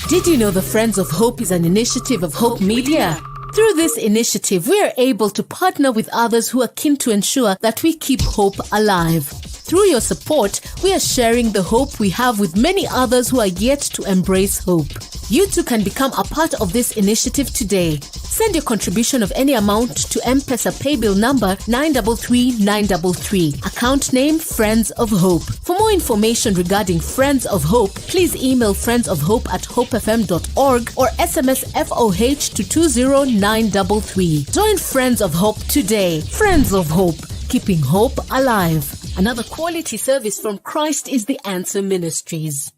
Did you know the Friends of Hope is an initiative of Hope Media? Through this initiative, we are able to partner with others who are keen to ensure that we keep hope alive. Through your support, we are sharing the hope we have with many others who are yet to embrace hope. You too can become a part of this initiative today. Send your contribution of any amount to M-Pesa paybill number 933933. Account name Friends of Hope. For more information regarding Friends of Hope, please email friendsofhope@hopefm.org or SMS FOH to 20933. Join Friends of Hope today. Friends of Hope, keeping hope alive. Another quality service from Christ is the Answer Ministries.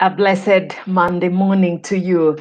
A blessed Monday morning to you.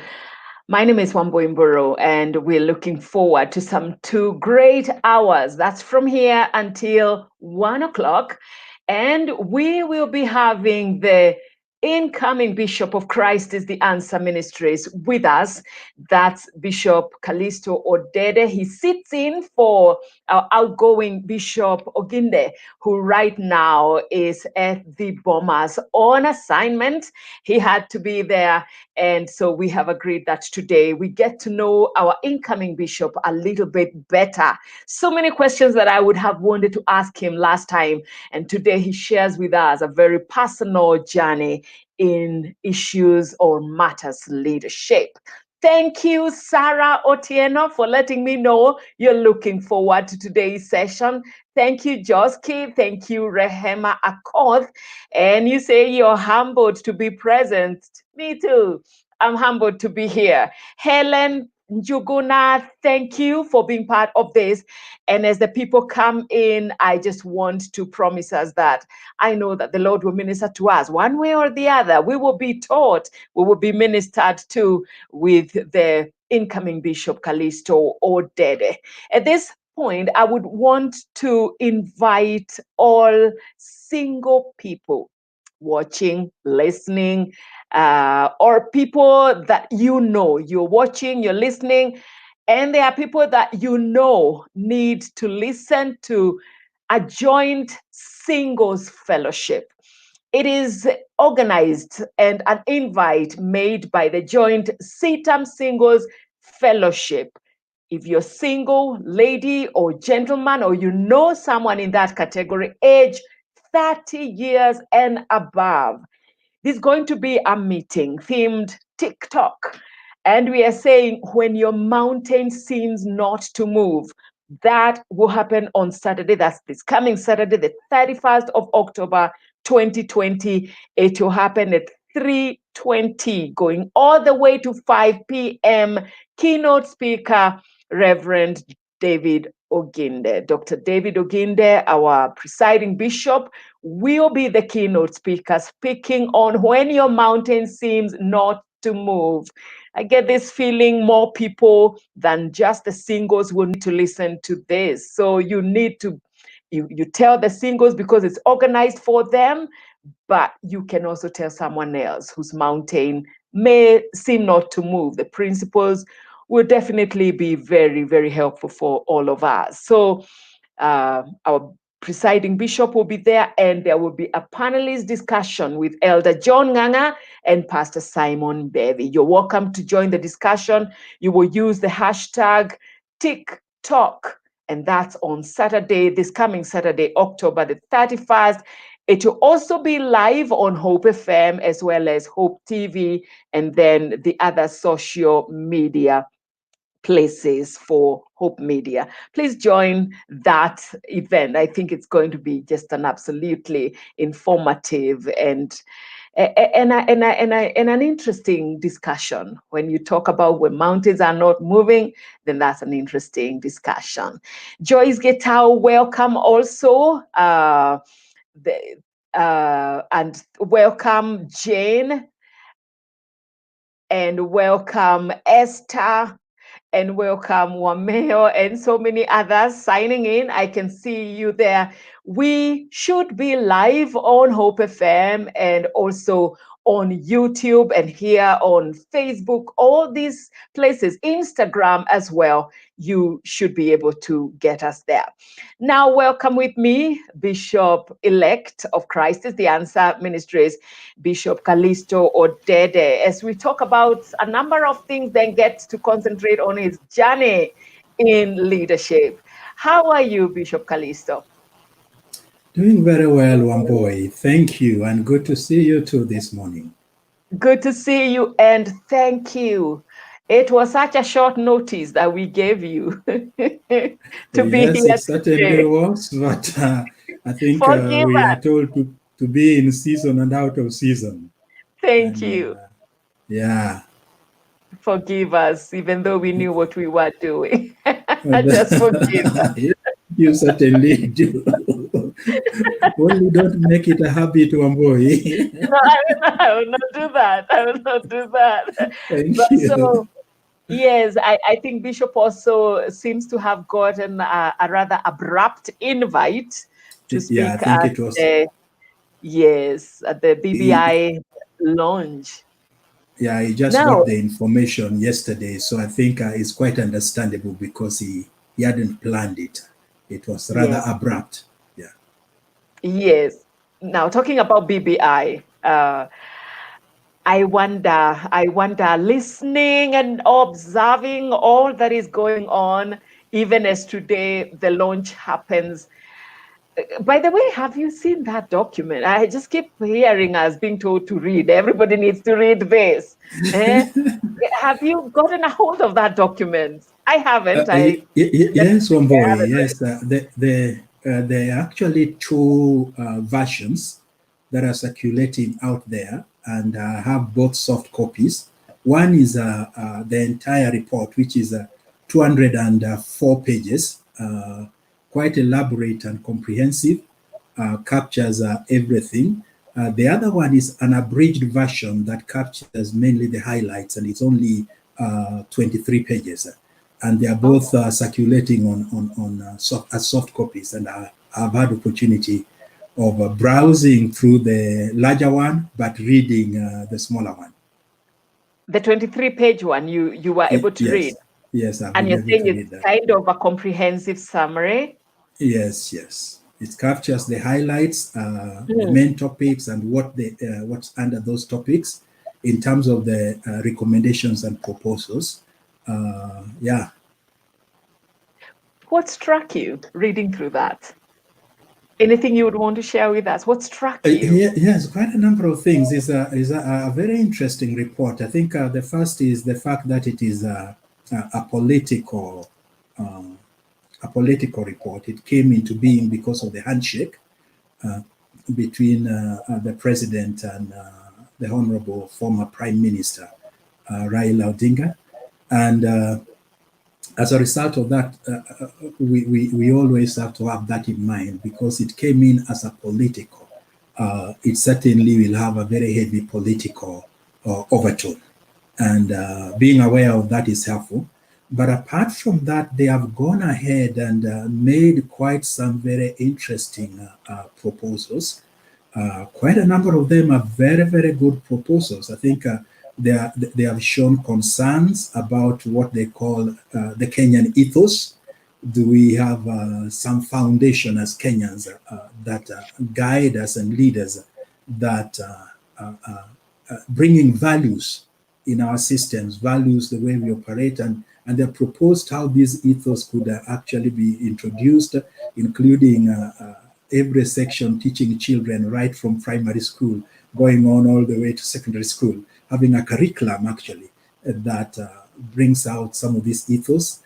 My name is Wambo Imburo, and we're looking forward to some 2 great hours. That's from here until 1 o'clock. And we will be having the incoming Bishop of Christ is the Answer Ministries with us. That's Bishop Calisto Odede. He sits in for our outgoing Bishop Oginde, who right now is at the Bombers on assignment. He had to be there. And so we have agreed that today we get to know our incoming bishop a little bit better. So many questions that I would have wanted to ask him last time. And today he shares with us a very personal journey in issues or matters leadership. Thank you, Sarah Otieno, for letting me know you're looking forward to today's session. Thank you, Joski. Thank you, Rehema Akoth. And you say you're humbled to be present. Me too. I'm humbled to be here. Helen Njuguna, thank you for being part of this. And as the people come in, I just want to promise us that I know that the Lord will minister to us one way or the other. We will be taught, we will be ministered to with the incoming Bishop Calisto Odede. At this point, I would want to invite all single people watching, listening, or people that you know, you're watching, you're listening, and there are people that you know need to listen to a joint singles fellowship. It is organized and an invite made by the joint CITAM Singles Fellowship. If you're single, lady or gentleman, or you know someone in that category, age 30 years and above, there's going to be a meeting themed TikTok. And we are saying when your mountain seems not to move, that will happen on Saturday. That's this coming Saturday, the 31st of October, 2020. It will happen at 3:20, going all the way to 5 p.m. Keynote Speaker, Reverend David Oginde. Dr. David Oginde, our presiding bishop, will be the keynote speaker, speaking on when your mountain seems not to move. I get this feeling more people than just the singles will need to listen to this. So you need to, you tell the singles because it's organized for them, but you can also tell someone else whose mountain may seem not to move. The principles will definitely be very, very helpful for all of us. So our presiding bishop will be there, and there will be a panelist discussion with Elder John Nganga and Pastor Simon Bevy. You're welcome to join the discussion. You will use the hashtag TikTok, and that's on Saturday, this coming Saturday, October the 31st. It will also be live on Hope FM as well as Hope TV, and then the other social media places for Hope Media. Please join that event. I think it's going to be just an absolutely informative and an interesting discussion. When you talk about when mountains are not moving, then that's an interesting discussion. Joyce Getao, welcome also. And welcome Jane, and welcome Esther, and welcome Wameo, and so many others signing in. I can see you there. We should be live on Hope FM and also on YouTube and here on Facebook, all these places, Instagram as well. You should be able to get us there. Now, welcome with me, Bishop-elect of Christ is the Answer Ministries, Bishop Calisto Odede, as we talk about a number of things, then get to concentrate on his journey in leadership. How are you, Bishop Calisto? Doing very well, Wamboy. Thank you, and good to see you too this morning. Good to see you, and thank you. It was such a short notice that we gave you to be here. Yes, it certainly was, but I think we are told to be in season and out of season. Thank you. Yeah. Forgive us, even though we knew what we were doing. Just forgive us. You certainly do. Only don't make it a habit, Wamboy. No, I will not do that. I will not do that. Thank you. So, yes, I think Bishop also seems to have gotten a rather abrupt invite to speak I think it was. At the BBI launch. Yeah, he just got the information yesterday, so I think it's quite understandable because he hadn't planned it. It was rather abrupt. Yeah. Yes. Now, talking about BBI, I wonder, listening and observing all that is going on, even as today the launch happens. By the way, have you seen that document? I just keep hearing us being told to read. Everybody needs to read this. Have you gotten a hold of that document? I haven't. Yes, Wamboy. Yes, there are actually two versions that are circulating out there, and have both soft copies. One is the entire report, which is 204 pages. Quite elaborate and comprehensive, captures everything. The other one is an abridged version that captures mainly the highlights, and it's only 23 pages. And they are both circulating as soft copies. And I've had opportunity of browsing through the larger one, but reading the smaller one. The 23-page one you were able to read? Yes, and you're saying it's kind of a comprehensive summary? Yes. It captures the highlights, the main topics, and what's under those topics in terms of the recommendations and proposals. What struck you reading through that? Anything you would want to share with us? What struck you? Yes, quite a number of things. It's a very interesting report. I think the first is the fact that it is a political report. It came into being because of the handshake between the president and the honorable former prime minister Raila Odinga, and as a result of that, we always have to have that in mind, because it came in as a political. It certainly will have a very heavy political overtone, and being aware of that is helpful. But apart from that, they have gone ahead and made quite some very interesting proposals. Quite a number of them are very, very good proposals. I think they have shown concerns about what they call the Kenyan ethos. Do we have some foundation as Kenyans that guide us and lead us, that bringing values in our systems, values the way we operate, and they proposed how this ethos could actually be introduced, including every section teaching children right from primary school, going on all the way to secondary school, having a curriculum actually that brings out some of this ethos.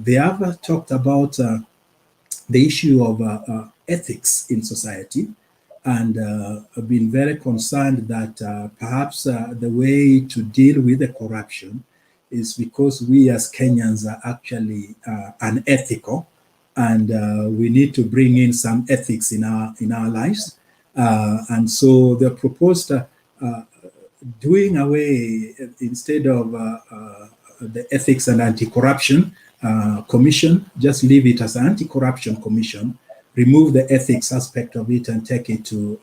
They have talked about the issue of ethics in society, and have been very concerned that perhaps the way to deal with the corruption is because we as Kenyans are actually unethical, and we need to bring in some ethics in our lives. And so they proposed doing away, instead of the Ethics and Anti-Corruption Commission, just leave it as an Anti-Corruption Commission, remove the ethics aspect of it and take it to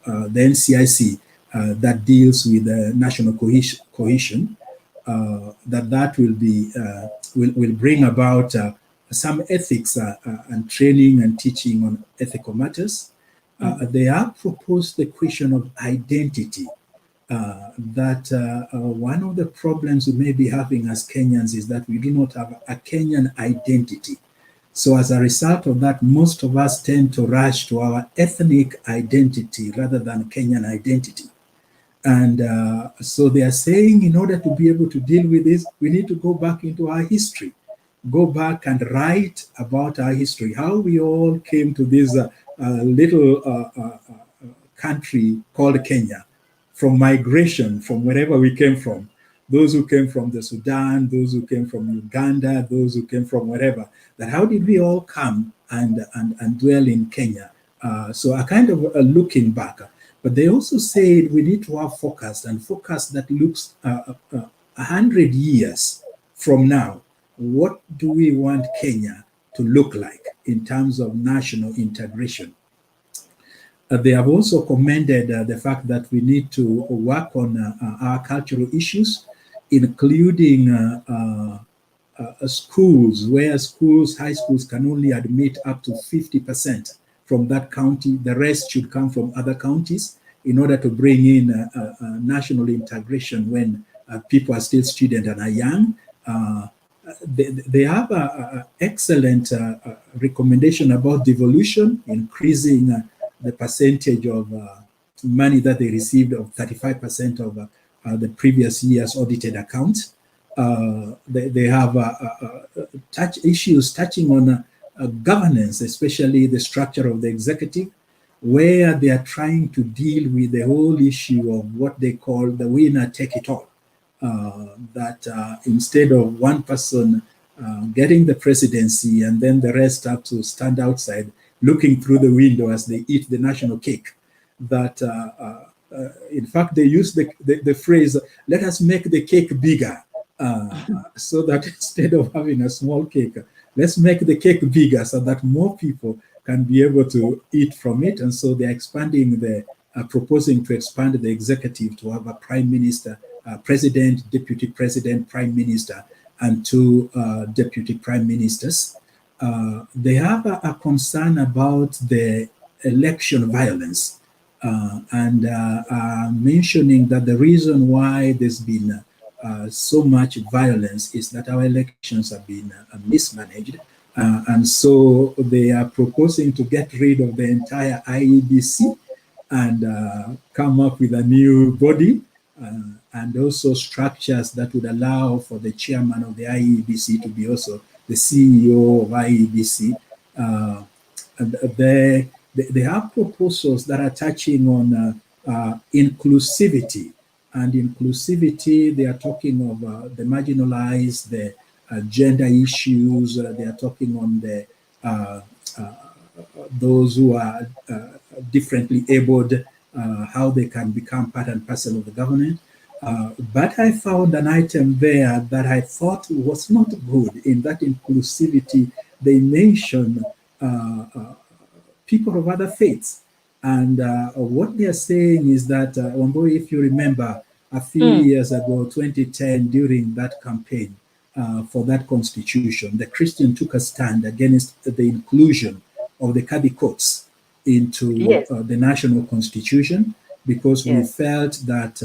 the NCIC that deals with national cohesion, that will be will bring about some ethics and training and teaching on ethical matters. They have proposed the question of identity. That one of the problems we may be having as Kenyans is that we do not have a Kenyan identity. So as a result of that, most of us tend to rush to our ethnic identity rather than Kenyan identity. And so they are saying in order to be able to deal with this, we need to go back into our history, go back and write about our history, how we all came to this little country called Kenya, from migration, from wherever we came from. Those who came from the Sudan, those who came from Uganda, those who came from wherever, that how did we all come and dwell in Kenya? So a kind of looking back. But they also said we need to have focus that looks 100 years from now. What do we want Kenya to look like in terms of national integration? They have also commended the fact that we need to work on our cultural issues, including schools, where schools, high schools can only admit up to 50% from that county. The rest should come from other counties in order to bring in national integration when people are still students and are young. They have an excellent recommendation about devolution, increasing the percentage of money that they received of 35% of the previous year's audited accounts. They have issues touching on governance, especially the structure of the executive, where they are trying to deal with the whole issue of what they call the winner take it all. That instead of one person getting the presidency and then the rest have to stand outside looking through the window as they eat the national cake, that in fact they use the phrase, let us make the cake bigger, so that instead of having a small cake, let's make the cake bigger so that more people can be able to eat from it. And so they're expanding proposing to expand the executive to have a prime minister, president, deputy president, prime minister, and two deputy prime ministers. They have a concern about the election violence, and mentioning that the reason why there's been so much violence is that our elections have been mismanaged. And so they are proposing to get rid of the entire IEBC and come up with a new body, and also structures that would allow for the chairman of the IEBC to be also the CEO of IEBC. They have proposals that are touching on inclusivity. And inclusivity, they are talking of the marginalized, the gender issues. They are talking on the those who are differently abled, how they can become part and parcel of the government. But I found an item there that I thought was not good. In that inclusivity, they mention people of other faiths. And what they are saying is that, Wamboi, if you remember, a few years ago, 2010, during that campaign for that constitution, the Christian took a stand against the inclusion of the Kadi courts into the national constitution, because we felt that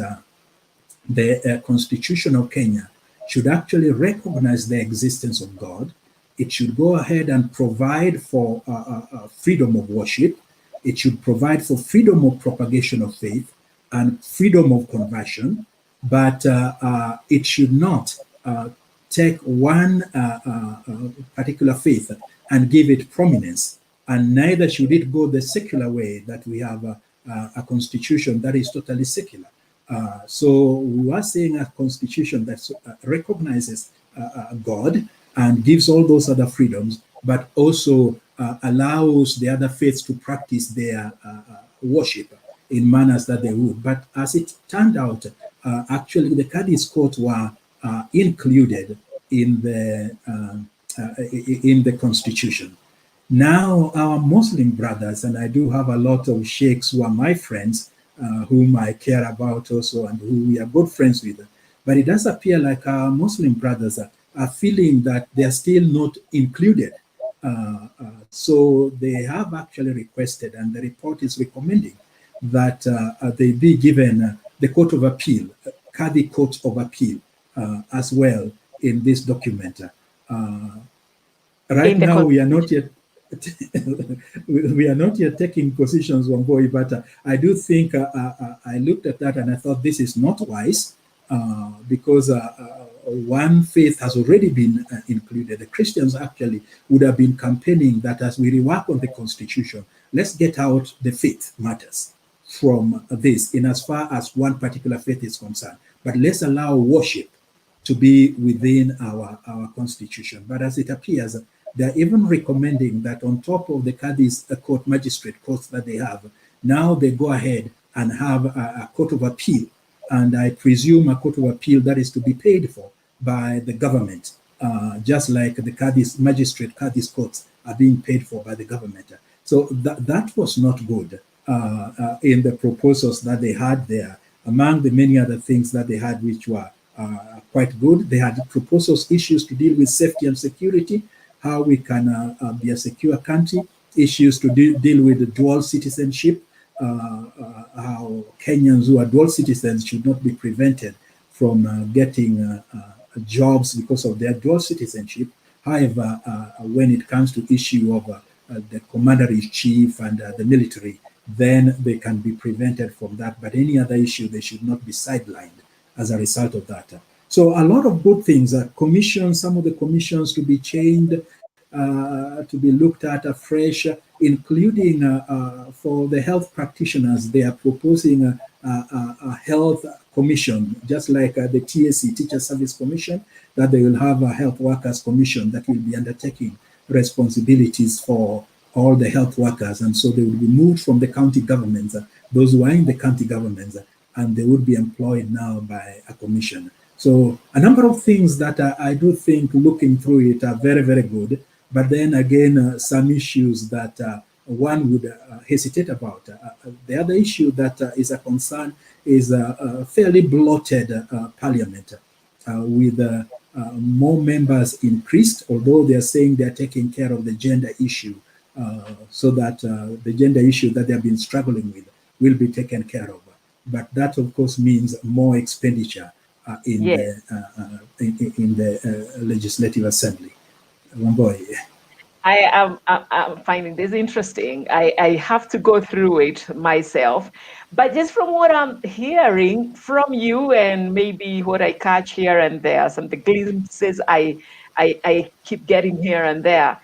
the Constitution of Kenya should actually recognize the existence of God. It should go ahead and provide for freedom of worship. It should provide for freedom of propagation of faith and freedom of conversion, but it should not take one particular faith and give it prominence, and neither should it go the secular way that we have a constitution that is totally secular. So we are saying a constitution that recognizes God and gives all those other freedoms, but also allows the other faiths to practice their worship in manners that they would. But as it turned out, actually the Kadis court were included in the constitution. Now our Muslim brothers, and I do have a lot of sheikhs who are my friends, whom I care about also and who we are good friends with. But it does appear like our Muslim brothers are feeling that they are still not included. So they have actually requested, and the report is recommending that they be given the Court of Appeal, Qadi Court of Appeal, as well in this document. Right now, we are not yet we are not yet taking positions on boy, but I do think I looked at that and I thought this is not wise because one faith has already been included. The Christians actually would have been campaigning that as we rework on the Constitution, let's get out the faith matters from this in as far as one particular faith is concerned. But let's allow worship to be within our Constitution. But as it appears, they're even recommending that on top of the Qadi's court, magistrate courts that they have, now they go ahead and have a Court of Appeal. And I presume a Court of Appeal that is to be paid for by the government, just like the Qadi's magistrate, Qadi's courts are being paid for by the government. So that was not good in the proposals that they had there. Among the many other things that they had, which were quite good, they had proposals, issues to deal with safety and security, how we can be a secure country, issues to deal with dual citizenship, how Kenyans who are dual citizens should not be prevented from getting jobs because of their dual citizenship. However, when it comes to issue of the commander-in-chief and the military, then they can be prevented from that. But any other issue, they should not be sidelined as a result of that. So a lot of good things, commissions, some of the commissions to be changed, to be looked at afresh, including for the health practitioners. They are proposing a health commission, just like the TSC, Teacher Service Commission, that they will have a health workers commission that will be undertaking responsibilities for all the health workers. And so they will be moved from the county governments, those who are in the county governments, and they would be employed now by a commission. So a number of things that I do think, looking through it, are very, very good. But then again, some issues that one would hesitate about. The other issue that is a concern is a fairly bloated parliament with more members increased, although they're saying they're taking care of the gender issue so that the gender issue that they've been struggling with will be taken care of. But that, of course, means more expenditure in the Legislative Assembly. One boy. I'm finding this interesting. I have to go through it myself, but just from what I'm hearing from you and maybe what I catch here and there, some of the glimpses I keep getting here and there,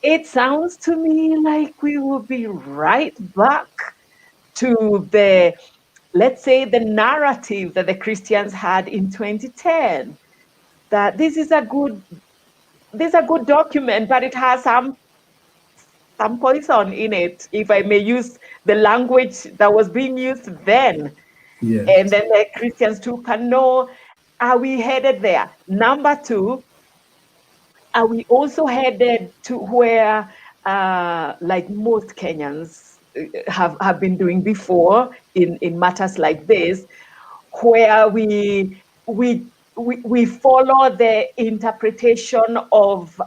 it sounds to me like we will be right back to the, let's say, the narrative that the Christians had in 2010, that this is a good document, but it has some poison in it, if I may use the language that was being used then. Yes. And then the Christians too can know, are we headed there? Number two, are we also headed to where, like most Kenyans have been doing before in matters like this, where we follow the interpretation of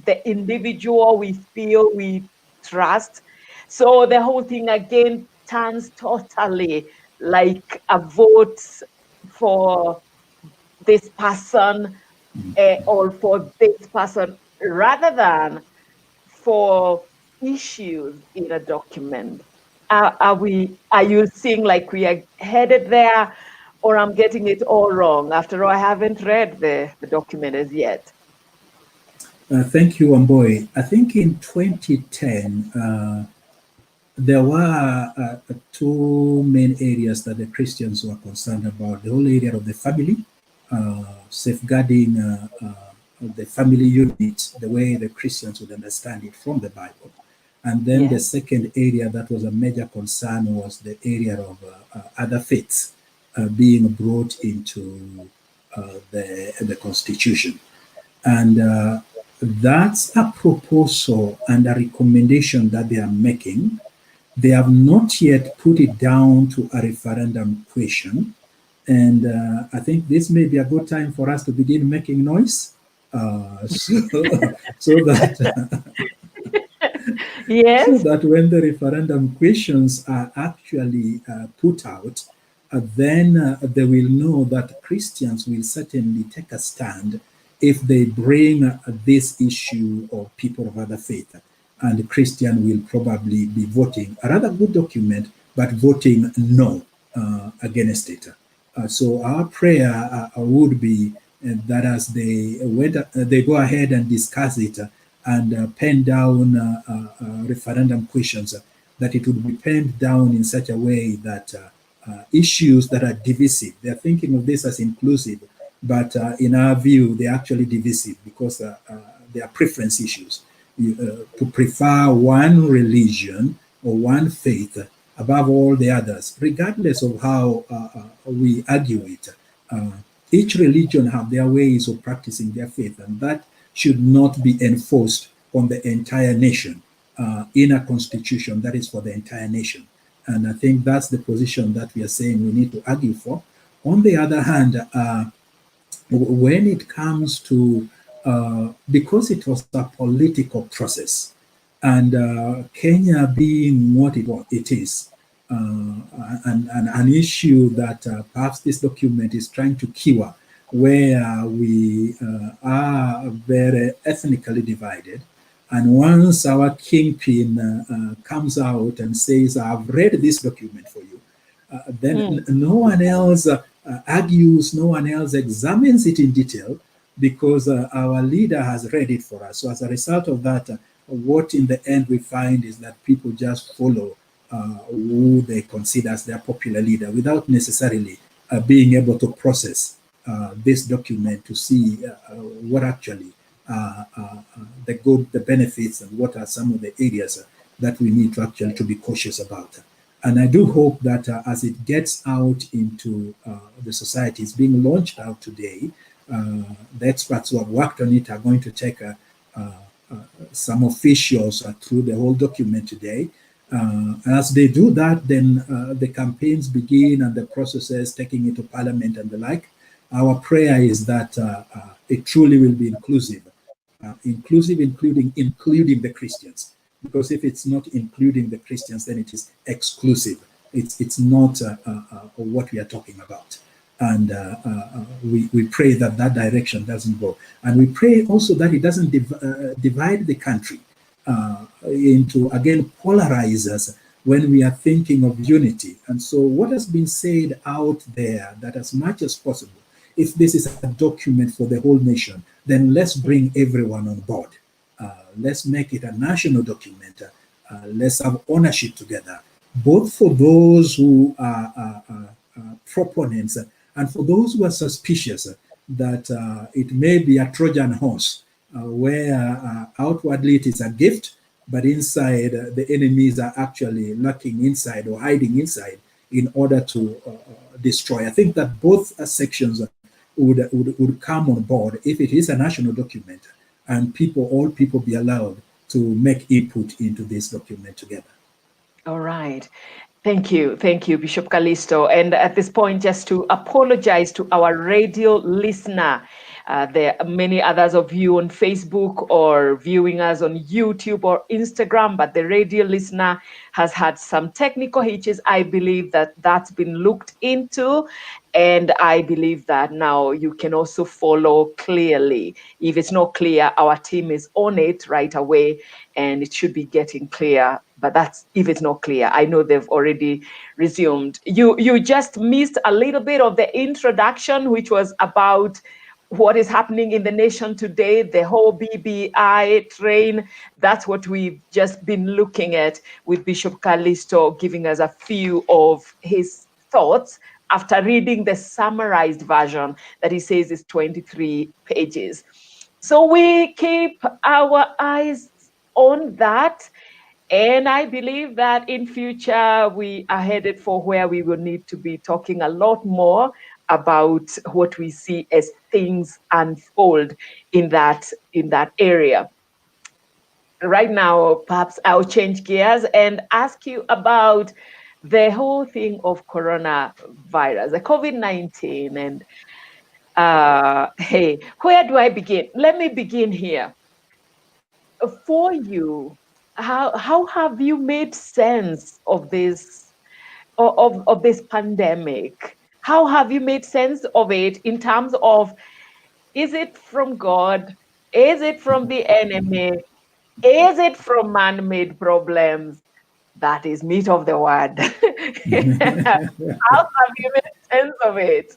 the individual we feel we trust? So the whole thing again turns totally like a vote for this person or for this person, rather than for issues in a document. Are you seeing like we are headed there, or I'm getting it all wrong? After all, I haven't read the document as yet. Thank you, Wamboy. I think in 2010, there were two main areas that the Christians were concerned about. The whole area of the family, safeguarding the family unit, the way the Christians would understand it from the Bible. And then the second area that was a major concern was the area of other faiths being brought into the Constitution. And that's a proposal and a recommendation that they are making They have not yet put it down to a referendum question. And I think this may be a good time for us to begin making noise. So that Yes. so that when the referendum questions are actually put out, then they will know that Christians will certainly take a stand if they bring this issue of people of other faith. And Christian will probably be voting a rather good document, but voting no against it. So our prayer would be that as they go ahead and discuss it and pen down referendum questions, that it would be penned down in such a way that issues that are divisive, they're thinking of this as inclusive, but in our view, they're actually divisive because they are preference issues. To prefer one religion or one faith above all the others, regardless of how we argue it. Each religion have their ways of practicing their faith, and that should not be enforced on the entire nation in a constitution that is for the entire nation. And I think that's the position that we are saying we need to argue for. On the other hand, when it comes to, because it was a political process, and Kenya being what it is, and an issue that perhaps this document is trying to cure, where we are very ethnically divided. And once our kingpin comes out and says, I've read this document for you, then no one else argues, no one else examines it in detail, because our leader has read it for us. So as a result of that, what in the end we find is that people just follow who they consider as their popular leader without necessarily being able to process this document to see what actually the good, the benefits, and what are some of the areas that we need to actually to be cautious about. And I do hope that as it gets out into the society, it's being launched out today, the experts who have worked on it are going to take some officials through the whole document today. As they do that, then the campaigns begin and the processes taking it to Parliament and the like. Our prayer is that it truly will be inclusive, including the Christians. Because if it's not including the Christians, then it is exclusive. It's not what we are talking about. And we pray that that direction doesn't go. And we pray also that it doesn't divide the country into, again, polarizers when we are thinking of unity. And so what has been said out there, that as much as possible, if this is a document for the whole nation, then let's bring everyone on board. Let's make it a national document. Let's have ownership together, both for those who are proponents and for those who are suspicious that it may be a Trojan horse, where outwardly it is a gift, but inside the enemies are actually lurking inside or hiding inside in order to destroy. I think that both sections would come on board if it is a national document, and all people be allowed to make input into this document together. All right. Thank you, Bishop Calisto. And at this point, just to apologize to our radio listener. There are many others of you on Facebook or viewing us on YouTube or Instagram, but the radio listener has had some technical hitches. I believe that that's been looked into, and I believe that now you can also follow clearly. If it's not clear, our team is on it right away, and it should be getting clear. But that's if it's not clear. I know they've already resumed. You just missed a little bit of the introduction, which was about what is happening in the nation today, the whole BBI train. That's what we've just been looking at, with Bishop Calisto giving us a few of his thoughts after reading the summarized version that he says is 23 pages. So we keep our eyes on that. And I believe that in future, we are headed for where we will need to be talking a lot more about what we see as things unfold in that area. right now, perhaps I'll change gears and ask you about the whole thing of coronavirus, the COVID-19. And hey, where do I begin? Let me begin here. For you, how have you made sense of this of this pandemic? How have you made sense of it in terms of, is it from God? Is it from the enemy? Is it from man-made problems? That is meat of the word. How have you made sense of it?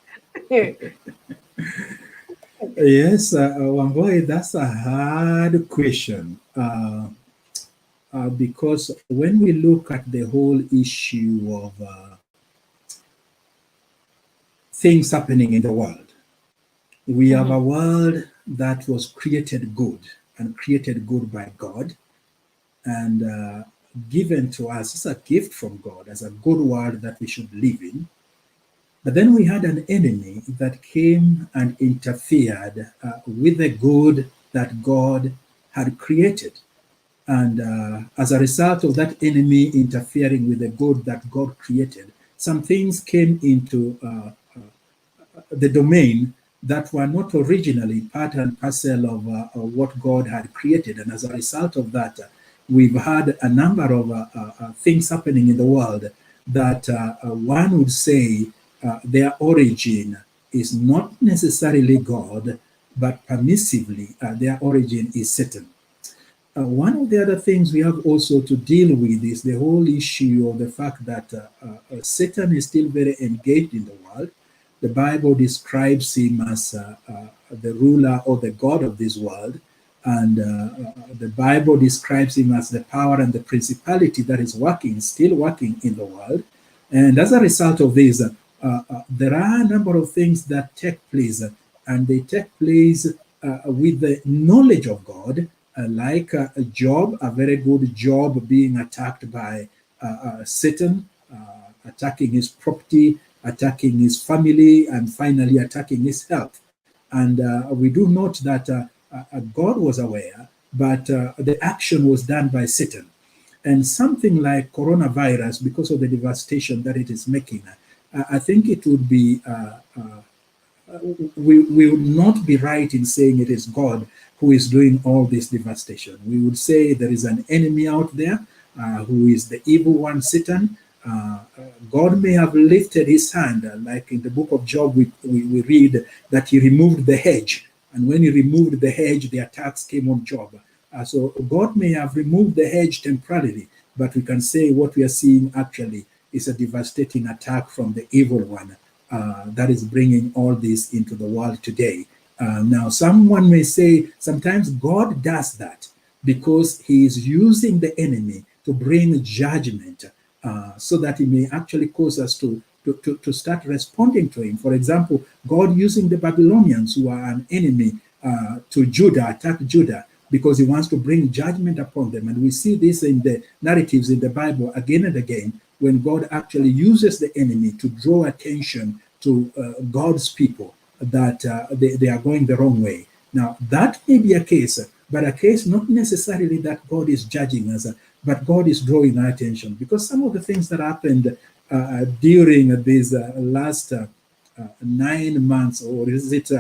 Yes, Wamboy, that's a hard question. Because when we look at the whole issue of things happening in the world, we have a world that was created good and created good by God and given to us as a gift from God, as a good world that we should live in. But then we had an enemy that came and interfered with the good that God had created. And as a result of that enemy interfering with the good that God created, some things came into the domain that were not originally part and parcel of what God had created. And as a result of that, we've had a number of things happening in the world that one would say their origin is not necessarily God, but permissively their origin is Satan. One of the other things we have also to deal with is the whole issue of the fact that Satan is still very engaged in the world. The Bible describes him as the ruler or the God of this world. And the Bible describes him as the power and the principality that is working, still working in the world. And as a result of this, there are a number of things that take place, and they take place with the knowledge of God, like Job, a very good Job being attacked by Satan, attacking his property, attacking his family, and finally attacking his health. And we do note that God was aware, but the action was done by Satan. And something like coronavirus, because of the devastation that it is making, I think it would be, we would not be right in saying it is God who is doing all this devastation. We would say there is an enemy out there who is the evil one, Satan. God may have lifted his hand, like in the book of Job, we read that he removed the hedge. And when he removed the hedge, the attacks came on Job. So God may have removed the hedge temporarily, but we can say what we are seeing actually is a devastating attack from the evil one that is bringing all this into the world today. Now, someone may say sometimes God does that because he is using the enemy to bring judgment so that he may actually cause us to start responding to him. For example, God using the Babylonians, who are an enemy to Judah, attack Judah, because he wants to bring judgment upon them. And we see this in the narratives in the Bible again and again, when God actually uses the enemy to draw attention to God's people, that they are going the wrong way. Now, that may be a case, but a case not necessarily that God is judging us, but God is drawing our attention. Because some of the things that happened during these last 9 months, or is it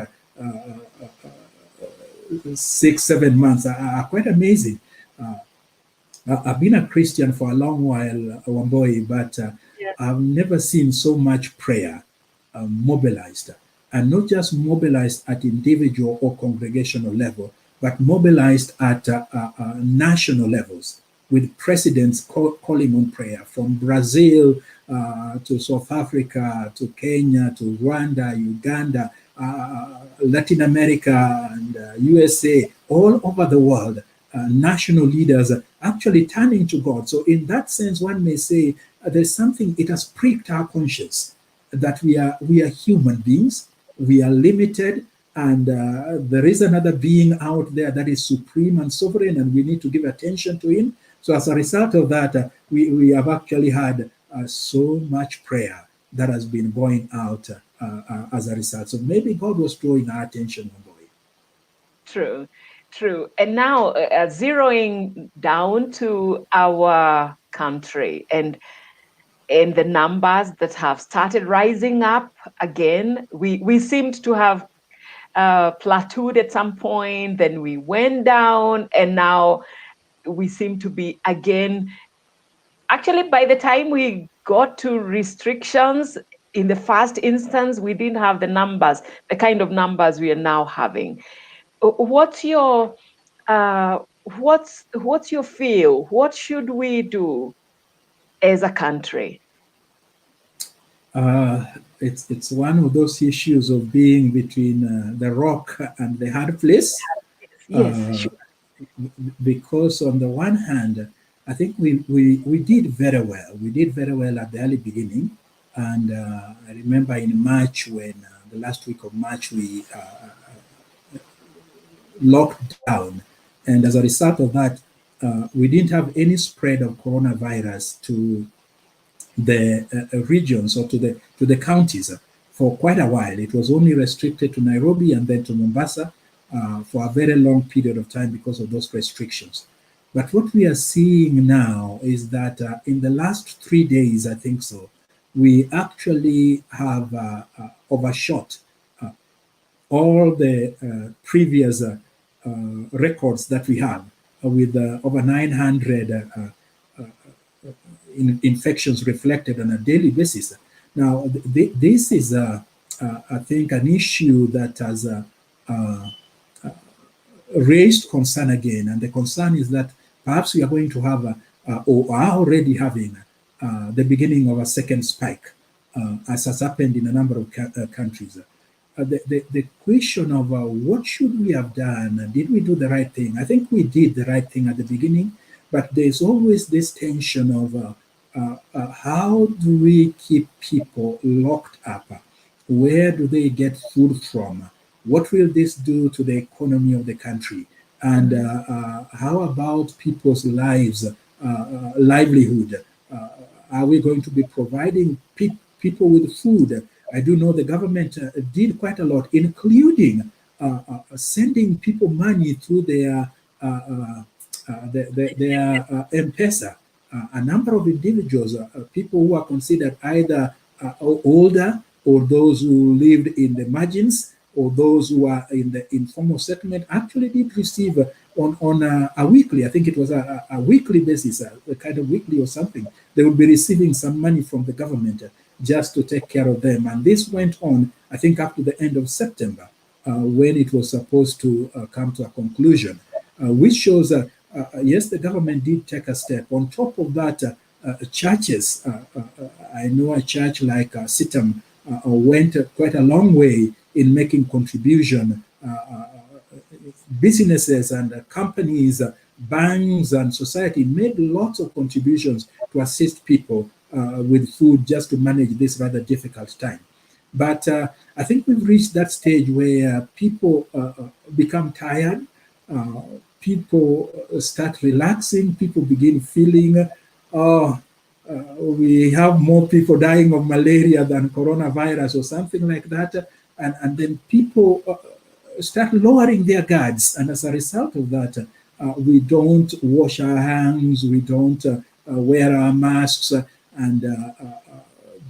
6-7 months, are quite amazing. I've been a Christian for a long while, Wamboy, but I've never seen so much prayer mobilized. And not just mobilized at individual or congregational level, but mobilized at national levels, with presidents calling on prayer, from Brazil to South Africa, to Kenya, to Rwanda, Uganda, Latin America, and USA, all over the world. National leaders are actually turning to God. So in that sense, one may say there's something, it has pricked our conscience that we are human beings, we are limited, and there is another being out there that is supreme and sovereign, and we need to give attention to him. So as a result of that, we have actually had so much prayer that has been going out as a result. So maybe God was drawing our attention, boy. True. True. And now zeroing down to our country and the numbers that have started rising up again. We seemed to have plateaued at some point, then we went down, and now we seem to be again. Actually, by the time we got to restrictions, in the first instance, we didn't have the numbers, the kind of numbers we are now having. What's your what's your feel? What should we do as a country? It's one of those issues of being between the rock and the hard place. Yes, sure. Because on the one hand, I think we did very well. We did very well at the early beginning. And I remember in March, when the last week of March, we locked down. And as a result of that, we didn't have any spread of coronavirus to the regions or to the counties for quite a while. It was only restricted to Nairobi and then to Mombasa for a very long period of time because of those restrictions. But what we are seeing now is that in the last 3 days, I think so, we actually have overshot all the previous records that we have with over 900 infections reflected on a daily basis. Now, this is, I think, an issue that has raised concern again. And the concern is that perhaps we are going to have, or are already having, the beginning of a second spike, as has happened in a number of countries. The question of what should we have done? Did we do the right thing? I think we did the right thing at the beginning, but there's always this tension of how do we keep people locked up? Where do they get food from? What will this do to the economy of the country? And how about people's lives, livelihood? Are we going to be providing people with food? I do know the government did quite a lot, including sending people money through their M-Pesa. A number of individuals, people who are considered either older or those who lived in the margins or those who are in the informal settlement, actually did receive on a weekly, I think it was a weekly basis, a kind of weekly or something, they would be receiving some money from the government just to take care of them. And this went on, I think, up to the end of September, when it was supposed to come to a conclusion, which shows that, yes, the government did take a step. On top of that, churches, I know a church like CITAM went quite a long way in making contribution. Businesses and companies, banks and society made lots of contributions to assist people with food just to manage this rather difficult time. But I think we've reached that stage where people become tired, people start relaxing, people begin feeling, we have more people dying of malaria than coronavirus or something like that. And then people start lowering their guards. And as a result of that, we don't wash our hands, we don't wear our masks, and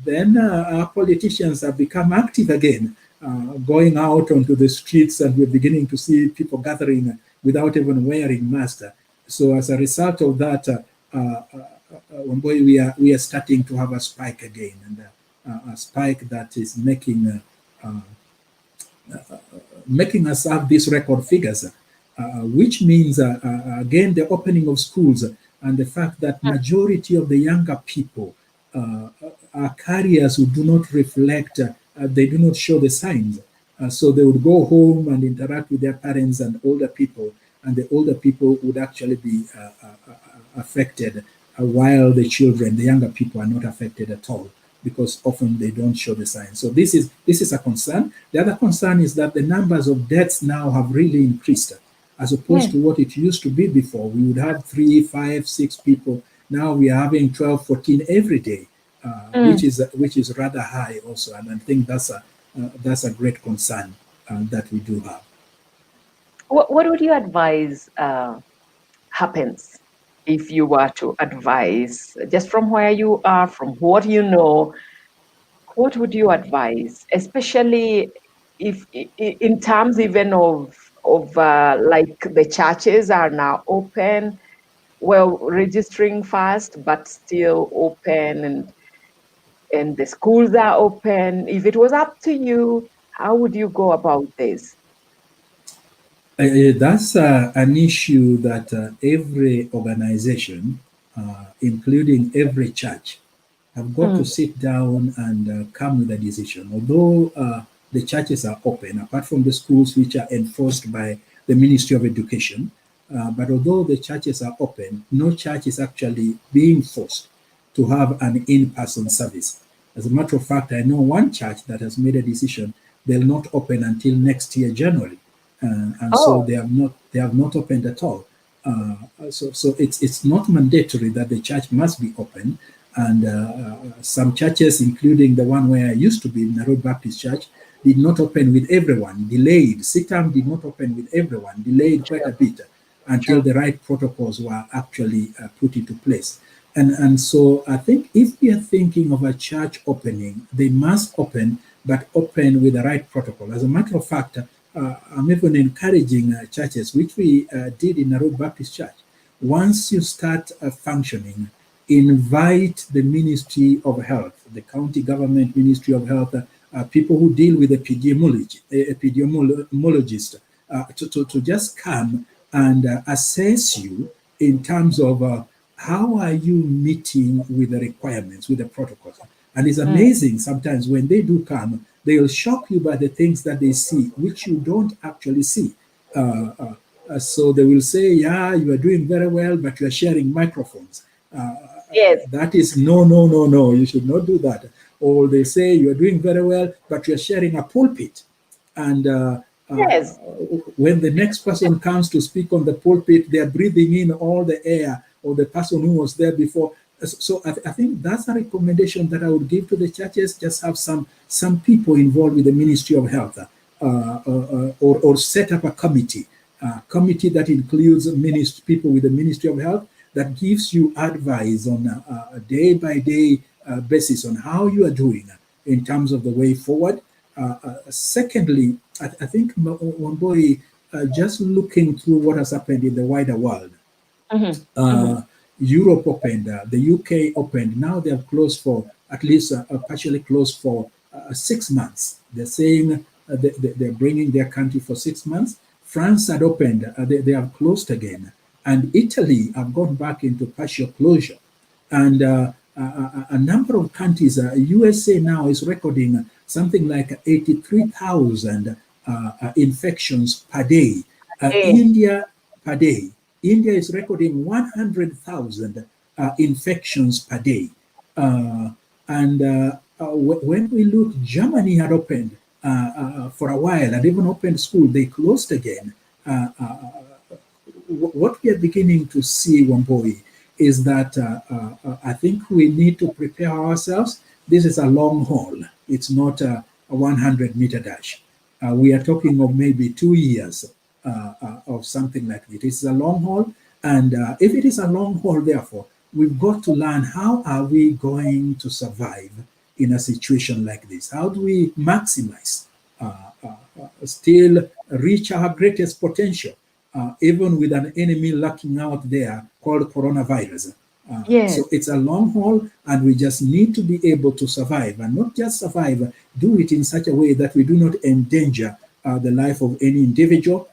then our politicians have become active again, going out onto the streets, and we're beginning to see people gathering without even wearing masks. So as a result of that, we are starting to have a spike again, and a spike that is making us have these record figures, which means, again, the opening of schools and the fact that majority of the younger people are carriers who do not reflect, they do not show the signs. So they would go home and interact with their parents and older people, and the older people would actually be affected, while the children, the younger people, are not affected at all, because often they don't show the signs. So this is a concern. The other concern is that the numbers of deaths now have really increased, as opposed to what it used to be before. We would have 3, 5, 6 people. Now we are having 12, 14 every day, which is rather high also. And I think that's a great concern that we do have. What would you advise happens if you were to advise, just from where you are, from what you know? What would you advise, especially if in terms even of like the churches are now open, well, registering fast, but still open, and the schools are open. If it was up to you, how would you go about this? That's an issue that every organization, including every church, have got to sit down and come with a decision. Although the churches are open, apart from the schools which are enforced by the Ministry of Education, but although the churches are open, no church is actually being forced to have an in-person service. As a matter of fact, I know one church that has made a decision they'll not open until next year, January. And so they have not opened at all. So it's not mandatory that the church must be open. And some churches, including the one where I used to be, Nairobi Baptist Church, did not open with everyone, delayed. CITAM did not open with everyone, delayed quite a bit until the right protocols were actually put into place. And so I think if we are thinking of a church opening, they must open, but open with the right protocol. As a matter of fact, I'm even encouraging churches, which we did in Nairobi Baptist Church. Once you start functioning, invite the Ministry of Health, the county government Ministry of Health, people who deal with epidemiologists, to just come and assess you in terms of how are you meeting with the requirements, with the protocols. And it's amazing sometimes when they do come, they'll shock you by the things that they see, which you don't actually see. So they will say, yeah, you are doing very well, but you are sharing microphones. Yes. That is no, you should not do that. Or they say you are doing very well, but you are sharing a pulpit. And Yes. when the next person comes to speak on the pulpit, they are breathing in all the air of the person who was there before. So I think that's a recommendation that I would give to the churches. Just have some people involved with the Ministry of Health, or set up a committee that includes people with the Ministry of Health, that gives you advice on a day-by-day basis on how you are doing in terms of the way forward. Secondly, I think, Wamboi, just looking through what has happened in the wider world, Europe opened, the UK opened. Now they have closed for at least partially closed for 6 months. They're saying they're bringing their country for 6 months. France had opened, they have closed again. And Italy have gone back into partial closure. And a number of countries, USA now is recording something like 83,000 infections per day. India per day. India is recording 100,000 infections per day. And when we look, Germany had opened for a while and even opened school. They closed again. What we are beginning to see, Wamboi, is that I think we need to prepare ourselves. This is a long haul. It's not a 100-meter dash. We are talking of maybe 2 years of something like this. It's a long haul. And if it is a long haul, therefore, we've got to learn how are we going to survive in a situation like this? How do we maximize, still reach our greatest potential, even with an enemy lurking out there called coronavirus? So it's a long haul, and we just need to be able to survive, and not just survive, do it in such a way that we do not endanger the life of any individual.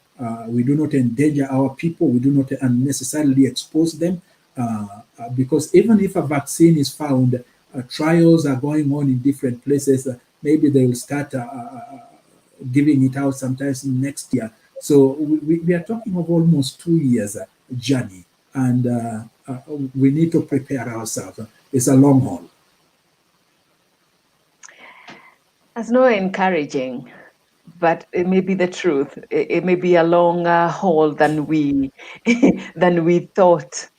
We do not endanger our people. We do not unnecessarily expose them, because even if a vaccine is found, trials are going on in different places. Maybe they will start giving it out sometimes next year. So we are talking of almost 2 years journey, and we need to prepare ourselves. It's a long haul. That's not encouraging, but it may be the truth. It may be a longer haul than we than we thought.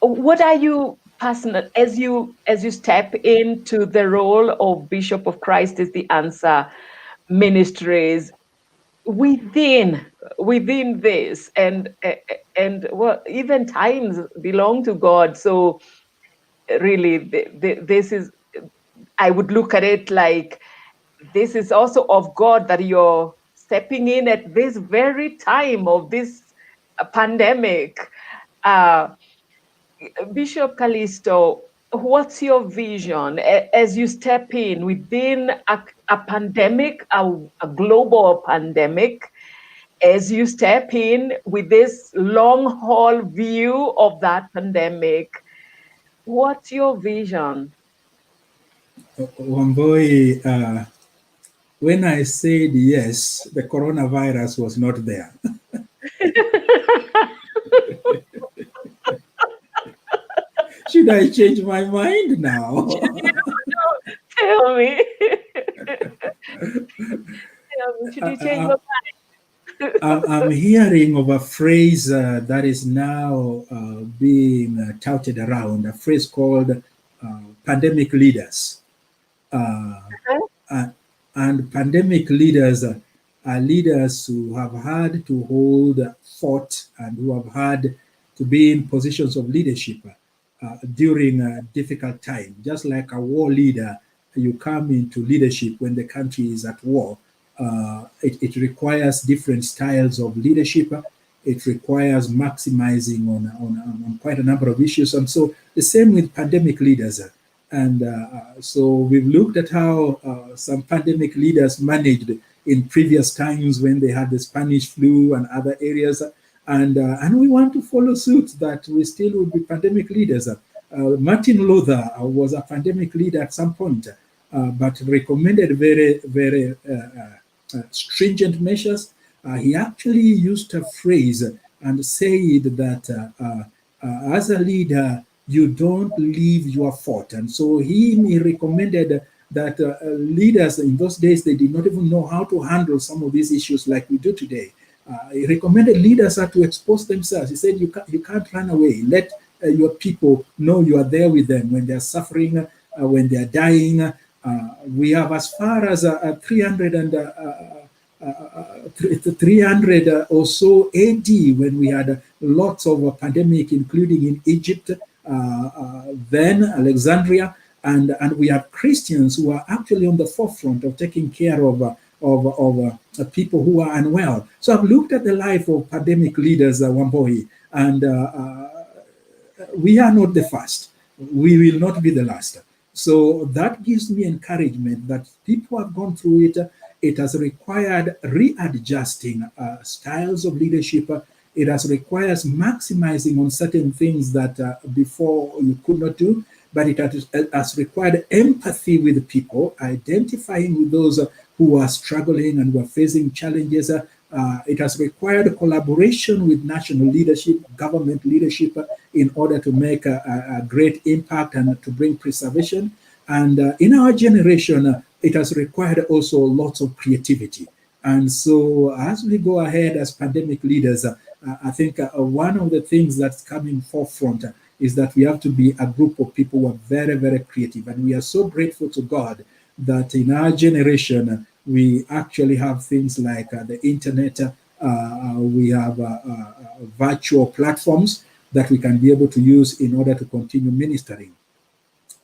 What are you personal as you step into the role of Bishop of Christ is the Answer Ministries within within this, and well, even times belong to God. So really, this is, I would look at it like this is also of God, that you're stepping in at this very time of this pandemic. Uh, Bishop Calisto, what's your vision as you step in within a pandemic, a global pandemic, as you step in with this long haul view of that pandemic? What's your vision? Wamboi, when I said yes, the coronavirus was not there. Should I change my mind now? Tell me. Tell me, should you change your mind? I'm hearing of a phrase that is now being touted around, a phrase called pandemic leaders. And pandemic leaders are leaders who have had to hold fort and who have had to be in positions of leadership during a difficult time. Just like a war leader, you come into leadership when the country is at war. It requires different styles of leadership. It requires maximizing on quite a number of issues. And so the same with pandemic leaders. And so we've looked at how some pandemic leaders managed in previous times when they had the Spanish flu and other areas. And we want to follow suit that we still would be pandemic leaders. Martin Luther was a pandemic leader at some point, but recommended very, very stringent measures. He actually used a phrase and said that as a leader, you don't leave your fort. And so he recommended that leaders in those days, they did not even know how to handle some of these issues like we do today. He recommended leaders to expose themselves. He said, you can't run away. Let your people know you are there with them when they're suffering, when they're dying. We have as far as 300 or so AD, when we had lots of pandemic, including in Egypt, then Alexandria, and we have Christians who are actually on the forefront of taking care of people who are unwell. So I've looked at the life of pandemic leaders, Wamboi, and we are not the first. We will not be the last. So that gives me encouragement that people have gone through it. It has required readjusting styles of leadership. It has requires maximizing on certain things that before you could not do, but it has required empathy with people, identifying with those who are struggling and who are facing challenges. It has required collaboration with national leadership, government leadership, in order to make a great impact and to bring preservation. And in our generation, it has required also lots of creativity. And so as we go ahead as pandemic leaders, I think one of the things that's coming forefront is that we have to be a group of people who are very, very creative. And we are so grateful to God that in our generation, we actually have things like the internet, we have virtual platforms that we can be able to use in order to continue ministering.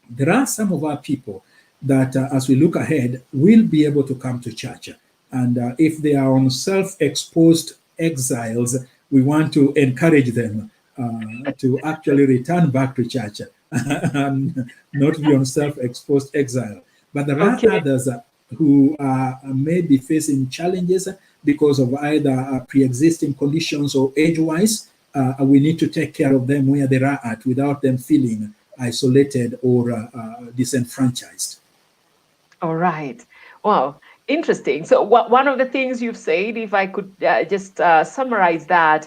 There are some of our people that as we look ahead, will be able to come to church. And if they are on self-exposed exiles, we want to encourage them to actually return back to church and not be on self-exposed exile. But there are others who may be facing challenges because of either pre-existing conditions or age-wise. We need to take care of them where they are at without them feeling isolated or disenfranchised. All right. Wow. Interesting. So one of the things you've said, if I could just summarize that,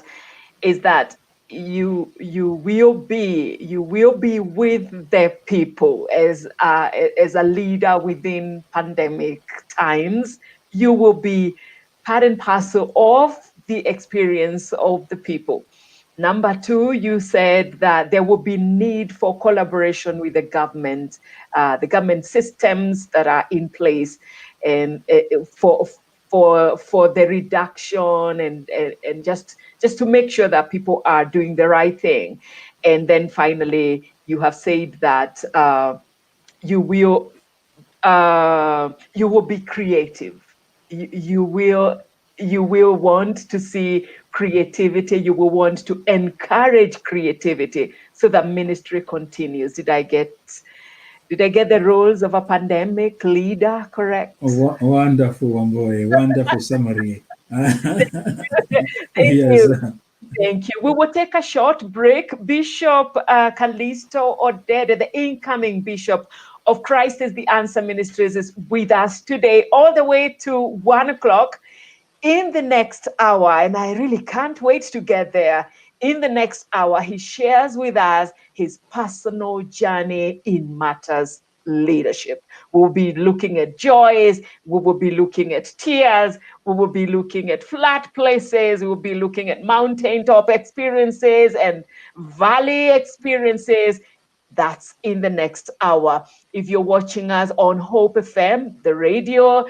is that you will be with the people as a leader within pandemic times. You will be part and parcel of the experience of the people. Number two, you said that there will be need for collaboration with the government systems that are in place, and for the reduction and just to make sure that people are doing the right thing. And then finally, you have said that you will be creative. You will want to see creativity. You will want to encourage creativity so that ministry continues. Did I get the roles of a pandemic leader correct? Oh, wonderful, Wamboe. Wonderful summary. Thank Yes. you. Thank you. We will take a short break. Bishop Calisto Odede, the incoming Bishop of Christ is the Answer Ministries, is with us today, all the way to 1 o'clock. In the next hour, and I really can't wait to get there. In the next hour, he shares with us his personal journey in matters leadership. We'll be looking at joys, we will be looking at tears, we will be looking at flat places, we will be looking at mountaintop experiences and valley experiences. That's in the next hour. If you're watching us on Hope FM, the radio,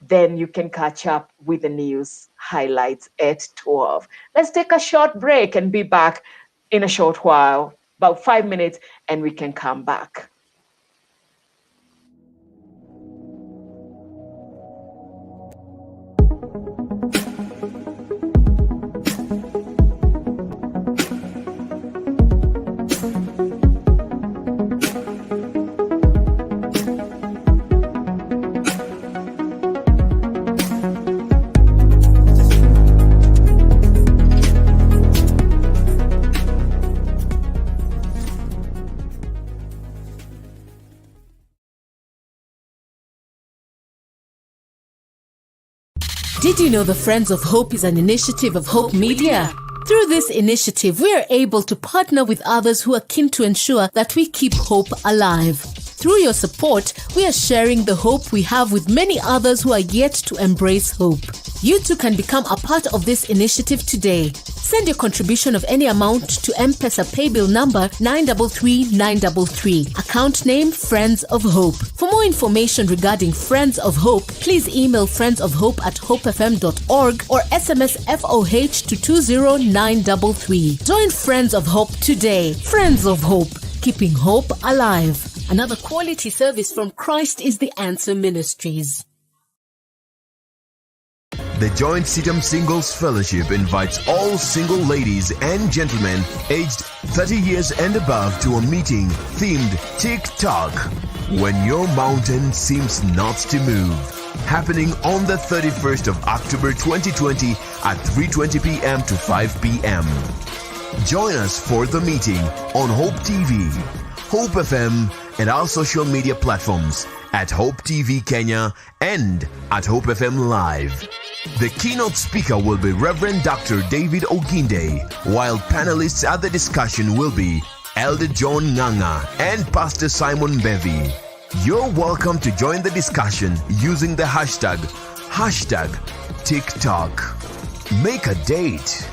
then you can catch up with the news highlights at 12. Let's take a short break and be back in a short while, about 5 minutes, and we can come back. Did you know the Friends of Hope is an initiative of Hope Media? Through this initiative, we are able to partner with others who are keen to ensure that we keep hope alive. Through your support, we are sharing the hope we have with many others who are yet to embrace hope. You too can become a part of this initiative today. Send your contribution of any amount to M-Pesa paybill number 933933. Account name Friends of Hope. For more information regarding Friends of Hope, please email friendsofhope@hopefm.org or SMS FOH to 20933. Join Friends of Hope today. Friends of Hope, keeping hope alive. Another quality service from Christ is the Answer Ministries. The Joint CITAM Singles Fellowship invites all single ladies and gentlemen aged 30 years and above to a meeting themed TikTok, When Your Mountain Seems Not to Move, happening on the 31st of October 2020 at 3:20 p.m. to 5 p.m. Join us for the meeting on Hope TV, Hope FM, and our social media platforms at Hope TV Kenya and at Hope FM Live. The keynote speaker will be Reverend Dr. David Oginde, while panelists at the discussion will be Elder John Nganga and Pastor Simon Bevy. You're welcome to join the discussion using the hashtag TikTok. Make a date.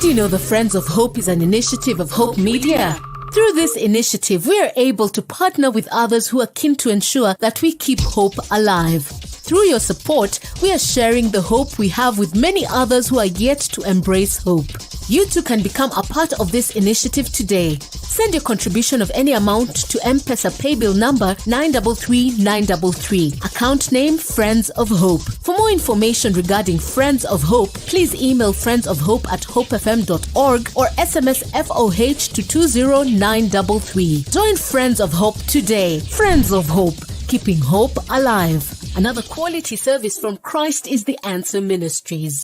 Did you know the Friends of Hope is an initiative of Hope Media? Through this initiative, we are able to partner with others who are keen to ensure that we keep hope alive. Through your support, we are sharing the hope we have with many others who are yet to embrace hope. You too can become a part of this initiative today. Send your contribution of any amount to M-Pesa paybill number 933933. Account name Friends of Hope. For more information regarding Friends of Hope, please email friendsofhope@hopefm.org or SMS FOH to 20933. Join Friends of Hope today. Friends of Hope, keeping hope alive. Another quality service from Christ is the Answer Ministries.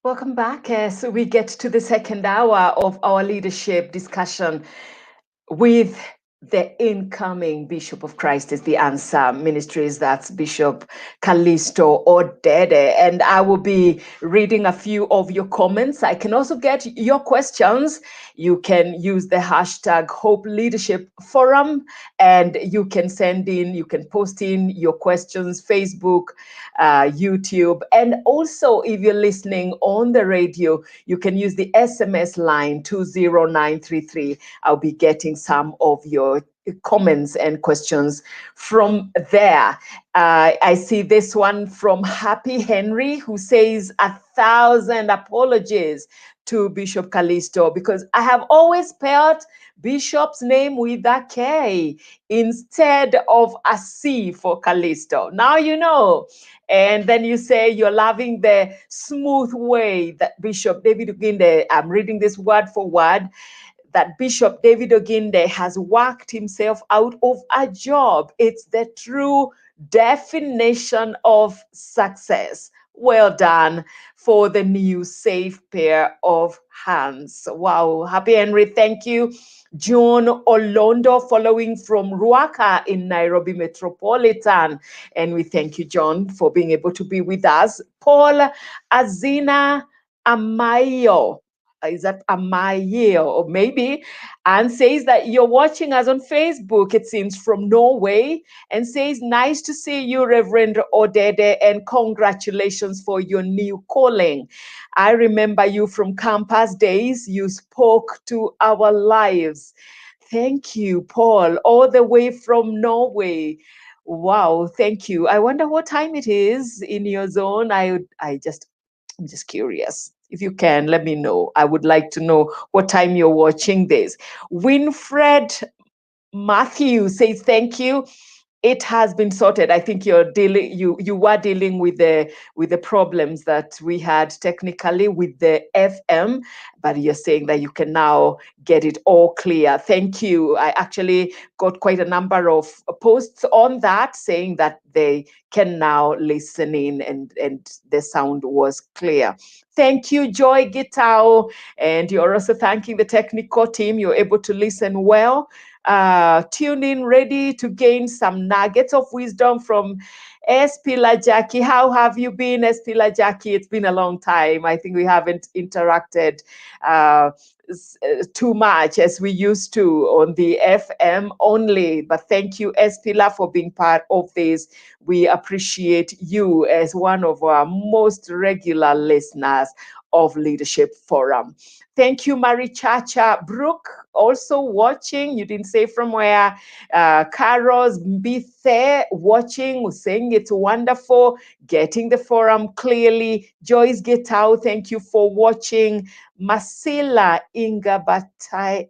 Welcome back as we get to the second hour of our leadership discussion with the incoming Bishop of Christ is the Answer Ministries. That's Bishop Calisto Odede. And I will be reading a few of your comments. I can also get your questions. You can use the hashtag Hope Leadership Forum, and you can send in, you can post in your questions, Facebook, YouTube. And also, if you're listening on the radio, you can use the SMS line 20933. I'll be getting some of your comments and questions from there. I see this one from Happy Henry, who says 1,000 apologies to Bishop Calisto, because I have always spelled Bishop's name with a K instead of a C for Calisto. Now you know. And then you say you're loving the smooth way that Bishop David Oginde, I'm reading this word for word, that Bishop David Oginde has worked himself out of a job. It's the true definition of success. Well done for the new safe pair of hands. Wow. Happy Henry, thank you. John Olondo following from Ruaka in Nairobi Metropolitan. And we thank you, John, for being able to be with us. Paul Azina Amayo. Is that Amaye or maybe, and says that you're watching us on Facebook, it seems, from Norway, and says, nice to see you, Reverend Odede, and congratulations for your new calling. I remember you from campus days. You spoke to our lives. Thank you, Paul, all the way from Norway. Wow, thank you. I wonder what time it is in your zone. I'm just curious. If you can, let me know. I would like to know what time you're watching this. Winfred Matthew says, thank you. It has been sorted. I think you were dealing with the problems that we had technically with the FM, but you're saying that you can now get it all clear. Thank you. I actually got quite a number of posts on that saying that they can now listen in and the sound was clear. Thank you, Joy Gitao. And you're also thanking the technical team. You're able to listen well. Tune in, ready to gain some nuggets of wisdom from Espila Jackie. How have you been, Espila Jackie? It's been a long time. I think we haven't interacted too much as we used to on the FM only. But thank you, Espila, for being part of this. We appreciate you as one of our most regular listeners of Leadership Forum. Thank you, Marie Chacha Brooke, also watching. You didn't say from where. Carlos Mbithe watching, saying it's wonderful, getting the forum clearly. Joyce Getao, thank you for watching. Masila Ingabetite.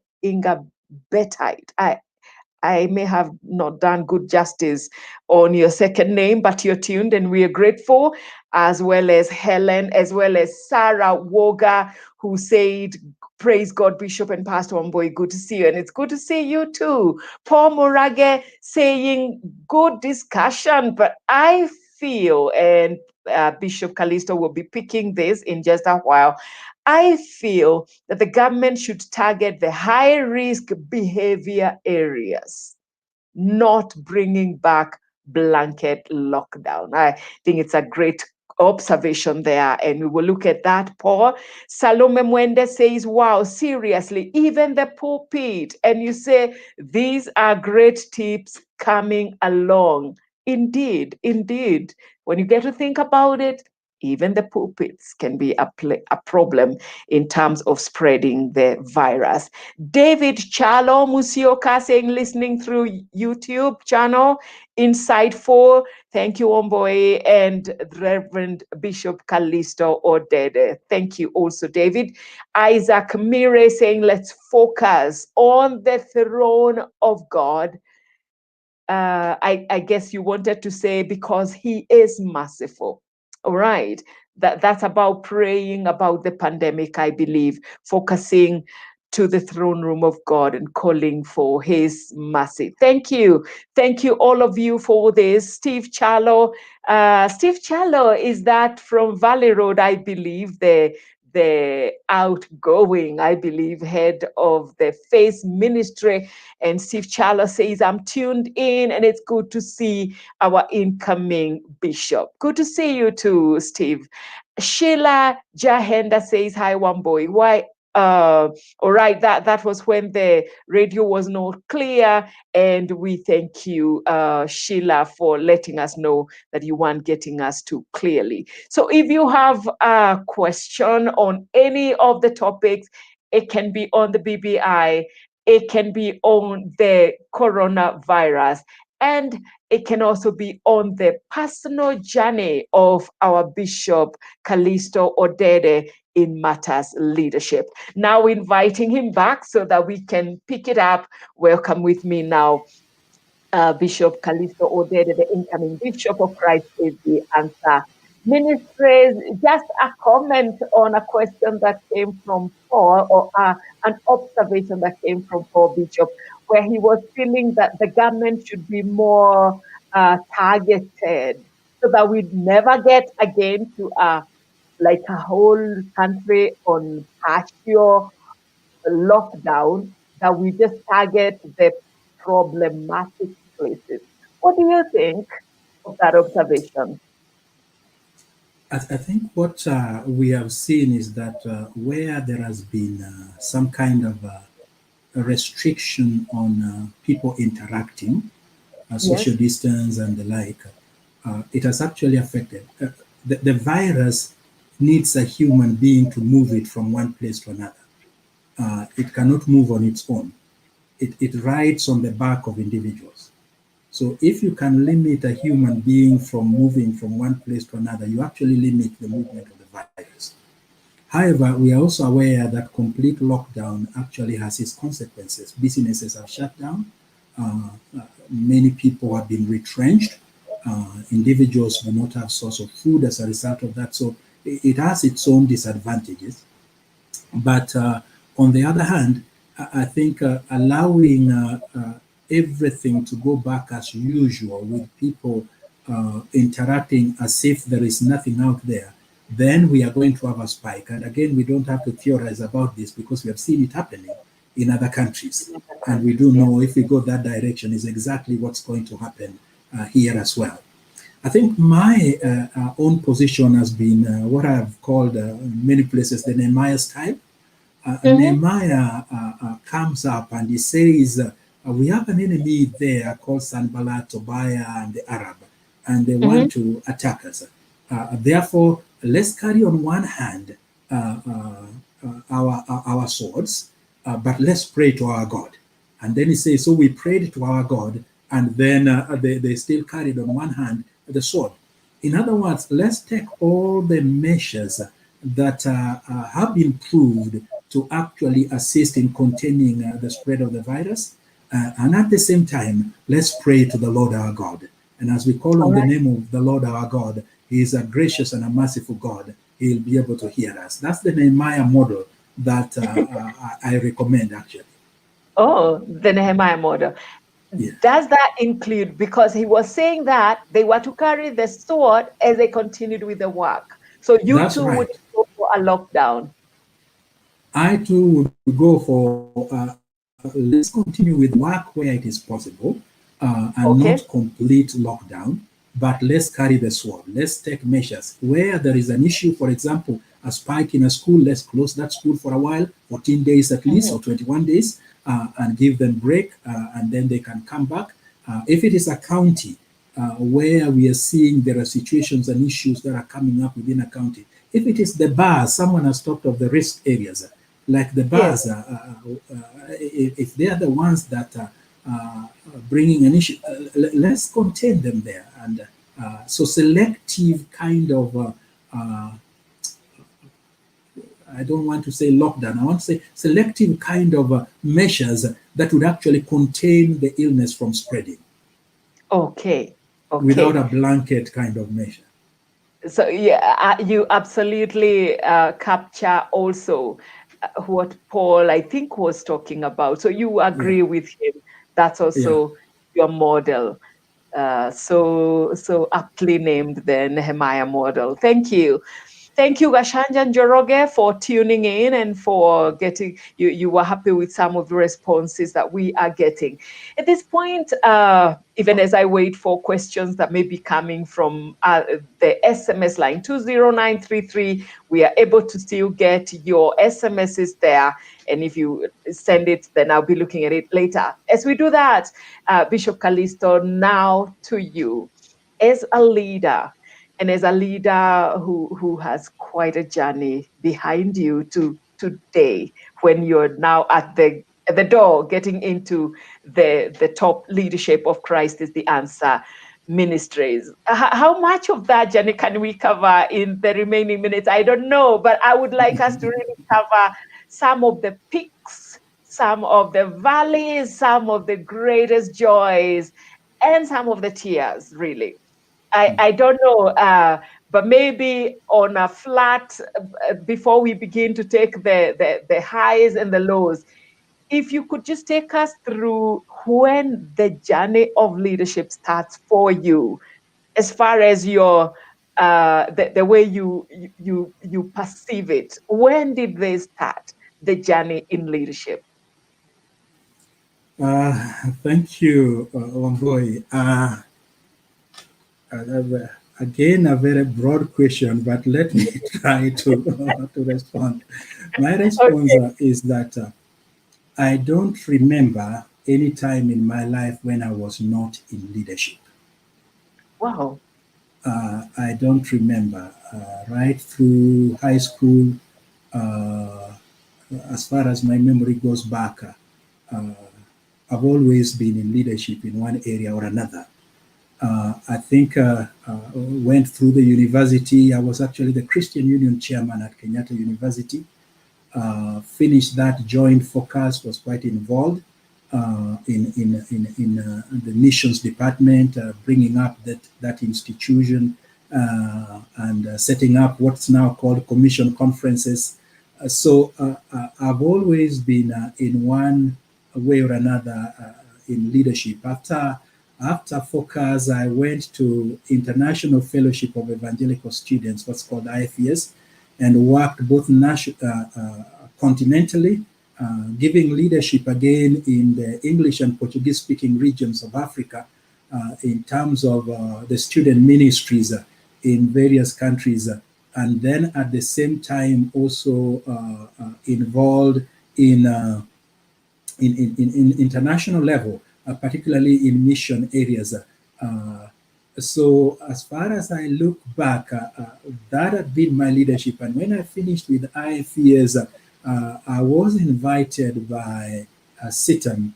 I may have not done good justice on your second name, but you're tuned and we are grateful, as well as Helen, as well as Sarah Woga, who said, praise God, Bishop and Pastor Wamboy, good to see you. And it's good to see you too. Paul Morage saying, good discussion, but I feel, and Bishop Calisto will be picking this in just a while, I feel that the government should target the high-risk behavior areas, not bringing back blanket lockdown. I think it's a great observation there, and we will look at that, Paul. Salome Mwende says, wow, seriously, even the pulpit. And you say, these are great tips coming along. Indeed, indeed. When you get to think about it, even the pulpits can be a problem in terms of spreading the virus. David Chalo Musioka saying, listening through YouTube channel, insightful. Thank you, Omboy, and Reverend Bishop Calisto Odede. Thank you also, David. Isaac Mire saying, let's focus on the throne of God. I guess you wanted to say because he is merciful. All right. That's about praying about the pandemic, I believe, focusing to the throne room of God and calling for his mercy. Thank you. Thank you, all of you, for this. Steve Chalo. Steve Chalo, is that from Valley Road, I believe, the outgoing, I believe, head of the Faith Ministry. And Steve Chalo says, I'm tuned in and it's good to see our incoming bishop. Good to see you too, Steve. Sheila Jahenda says, hi, Wamboy. Why? All right, that was when the radio was not clear, and we thank you, Sheila, for letting us know that you weren't getting us too clearly. So if you have a question on any of the topics, it can be on the BBI, it can be on the coronavirus, and it can also be on the personal journey of our Bishop Calisto Odede in matters leadership. Now inviting him back so that we can pick it up. Welcome with me now, Bishop Calisto Odede, the incoming Bishop of Christ is the Answer Ministries. Just a comment on a question that came from Paul, or an observation that came from Paul Bishop, where he was feeling that the government should be more targeted so that we'd never get again to like a whole country on partial lockdown, that we just target the problematic places. What do you think of that observation? I think what we have seen is that where there has been some kind of a restriction on people interacting, social distance and the like, it has actually affected. The virus needs a human being to move it from one place to another. It cannot move on its own. It rides on the back of individuals. So if you can limit a human being from moving from one place to another, you actually limit the movement of the virus. However, we are also aware that complete lockdown actually has its consequences. Businesses are shut down. Many people have been retrenched. Individuals do not have source of food as a result of that. So it has its own disadvantages. But on the other hand, I think allowing everything to go back as usual, with people interacting as if there is nothing out there, then we are going to have a spike. And again, we don't have to theorize about this because we have seen it happening in other countries. And we do know if we go that direction is exactly what's going to happen here as well. I think my own position has been what I've called in many places the Nehemiah style. Nehemiah comes up and he says, we have an enemy there called Sanballat, Tobiah, and the Arab, and they want to attack us. Therefore, let's carry on one hand our swords, but let's pray to our God. And then he says, so we prayed to our God, and then they still carried on one hand the sword. In other words, let's take all the measures that have been proved to actually assist in containing the spread of the virus. And at the same time, let's pray to the Lord our God. And as we call on the name of the Lord our God, he is a gracious and a merciful God. He'll be able to hear us. That's the Nehemiah model that I recommend, actually. Oh, the Nehemiah model. Yeah. Does that include, because he was saying that they were to carry the sword as they continued with the work. So you That's too right. would go for a lockdown. I too would go for let's continue with work where it is possible and not complete lockdown, but let's carry the sword. Let's take measures. Where there is an issue, for example, a spike in a school, let's close that school for a while, 14 days at least, or 21 days, and give them break, and then they can come back. If it is a county, where we are seeing there are situations and issues that are coming up within a county. If it is the bars, someone has talked of the risk areas, like the bars, if they are the ones that are bringing an issue, let's contain them there. And so selective kind of, I don't want to say lockdown, I want to say selective kind of measures that would actually contain the illness from spreading. Okay. Without a blanket kind of measure. So yeah, you absolutely capture also what Paul, I think, was talking about. So you agree with him. That's also your model. So aptly named the Nehemiah model. Thank you. Thank you, Gashanja Njoroge, for tuning in and for getting, you were happy with some of the responses that we are getting. At this point, even as I wait for questions that may be coming from the SMS line 20933, we are able to still get your SMSs there. And if you send it, then I'll be looking at it later. As we do that, Bishop Calisto, now to you. As a leader, and as a leader who has quite a journey behind you to today, when you're now at the door getting into the top leadership of Christ is the Answer Ministries. How much of that journey can we cover in the remaining minutes? I don't know, but I would like us to really cover some of the peaks, some of the valleys, some of the greatest joys, and some of the tears, really. I don't know, but maybe on a flat, before we begin to take the highs and the lows, if you could just take us through when the journey of leadership starts for you, as far as your the way you perceive it. When did they start the journey in leadership? Thank you, Wamboi. Again, a very broad question, but let me try to respond. My response is that I don't remember any time in my life when I was not in leadership. Wow. I don't remember. Right through high school, as far as my memory goes back, I've always been in leadership in one area or another. I think went through the university. I was actually the Christian Union chairman at Kenyatta University. Finished that, joined Focus, was quite involved in the missions department, bringing up that institution and setting up what's now called commission conferences. So I've always been in one way or another in leadership. After Focus, I went to International Fellowship of Evangelical Students, what's called IFES, and worked both continentally, giving leadership again in the English and Portuguese-speaking regions of Africa in terms of the student ministries in various countries, and then at the same time also involved in international level, particularly in mission areas. So as far as I look back, that had been my leadership. And when I finished with IFES, I was invited by CITAM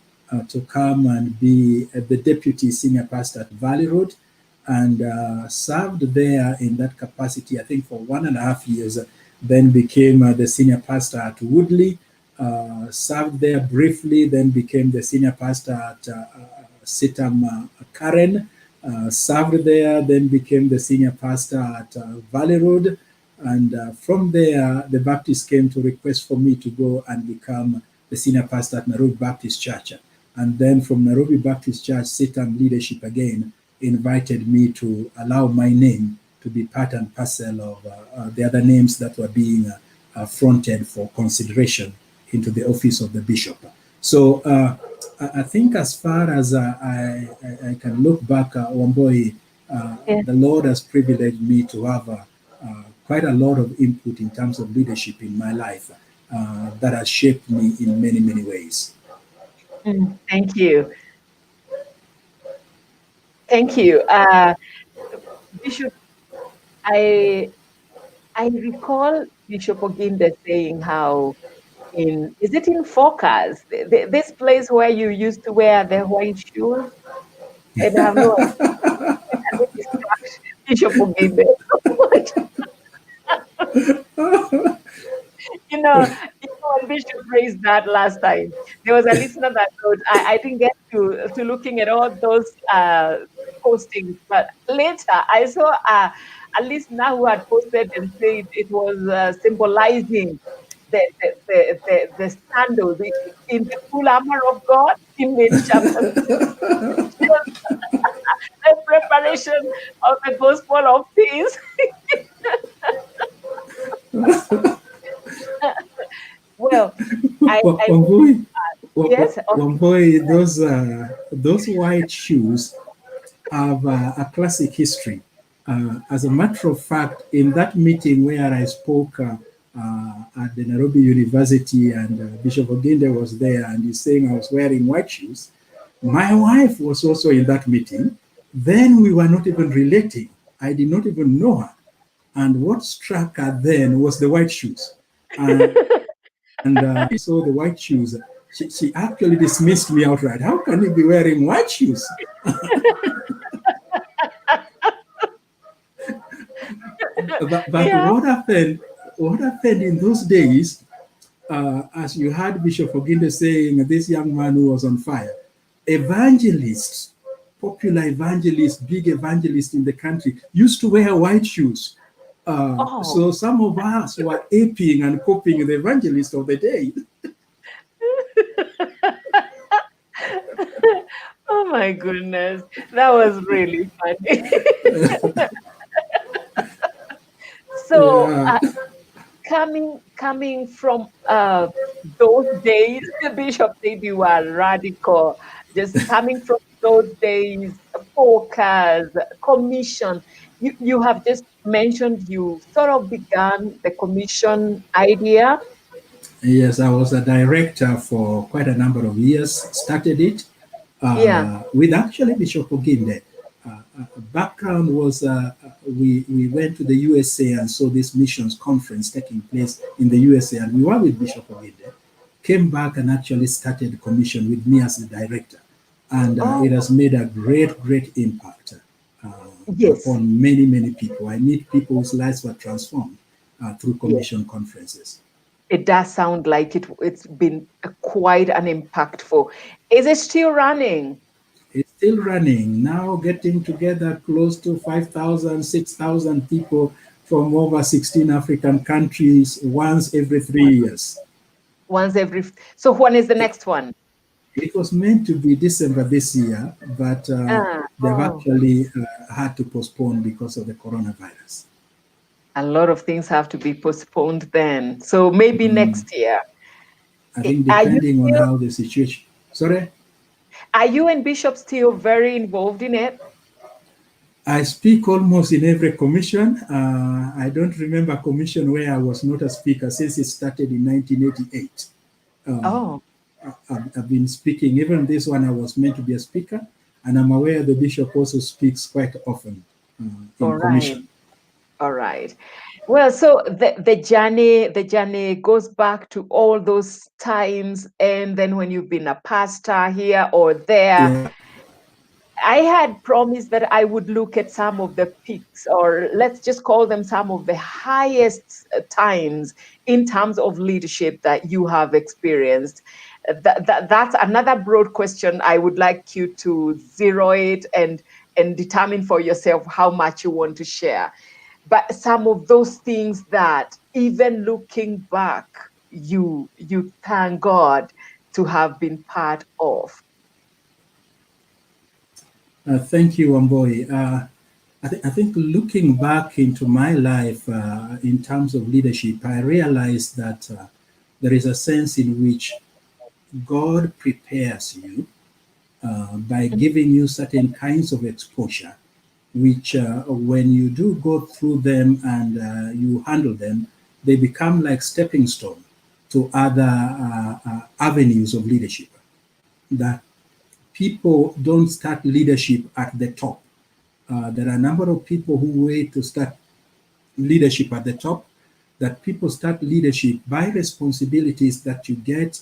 to come and be the deputy senior pastor at Valley Road, and served there in that capacity, I think, for 1.5 years, then became the senior pastor at Woodley. Served there briefly, then became the senior pastor at CITAM Karen. Served there, then became the senior pastor at Valley Road. And from there, the Baptists came to request for me to go and become the senior pastor at Nairobi Baptist Church. And then from Nairobi Baptist Church, CITAM leadership again invited me to allow my name to be part and parcel of the other names that were being fronted for consideration into the office of the bishop. So I think as far as I can look back, Wamboi, the Lord has privileged me to have quite a lot of input in terms of leadership in my life that has shaped me in many, many ways. Thank you. Thank you. Bishop, I recall Bishop Oginde saying how is it in Focus, this place where you used to wear the white shoes? And I have no idea. Bishop Oginde. When Bishop raised that last time, there was a listener that wrote, I didn't get to looking at all those postings, but later I saw a listener who had posted and said it was symbolizing the sandals in the full armor of God in chapter 6, the preparation of the gospel of peace. Well, yes. Those white shoes have a classic history. As a matter of fact, in that meeting where I spoke at the Nairobi University, and Bishop Oginde was there, and he's saying I was wearing white shoes, my wife was also in that meeting. Then we were not even relating. I did not even know her. And what struck her then was the white shoes. And I saw the white shoes. She actually dismissed me outright. How can you be wearing white shoes? But yeah. What happened in those days, as you heard Bishop Oginde saying, this young man who was on fire, evangelists, popular evangelists, big evangelists in the country used to wear white shoes. So some of us were aping and copying the evangelist of the day. Oh my goodness, that was really funny. So yeah. Coming from those days, Bishop said you were radical. Just coming from those days, focus, commission. You have just mentioned you sort of began the commission idea. Yes, I was a director for quite a number of years, started it with actually Bishop Oginde. Background was we went to the USA and saw this missions conference taking place in the USA, and we were with Bishop Oginde, came back and actually started the commission with me as the director. And it has made a great impact upon many people. I meet people whose lives were transformed through commission conferences. It does sound like it's been quite an impactful. Is it still running? It's still running. Now getting together close to 5,000, 6,000 people from over 16 African countries once every 3 years. So when is the next one? It was meant to be December this year, but they've actually had to postpone because of the coronavirus. A lot of things have to be postponed then. So maybe next year. I think depending on how the situation. Sorry? Are you and Bishop still very involved in it? I speak almost in every commission. I don't remember a commission where I was not a speaker since it started in 1988. I've been speaking. Even this one, I was meant to be a speaker, and I'm aware the bishop also speaks quite often in commission. All right. Well, so the journey goes back to all those times, and then when you've been a pastor here or there. Yeah. I had promised that I would look at some of the peaks, or let's just call them some of the highest times in terms of leadership that you have experienced. That's another broad question. I would like you to zero it and determine for yourself how much you want to share. But some of those things that even looking back, you thank God to have been part of. Thank you, Wamboi. I think looking back into my life in terms of leadership, I realized that there is a sense in which God prepares you by giving you certain kinds of exposure, which when you do go through them and you handle them, they become like stepping stone to other avenues of leadership. That people don't start leadership at the top. there are a number of people who wait to start leadership at the top, that people start leadership by responsibilities that you get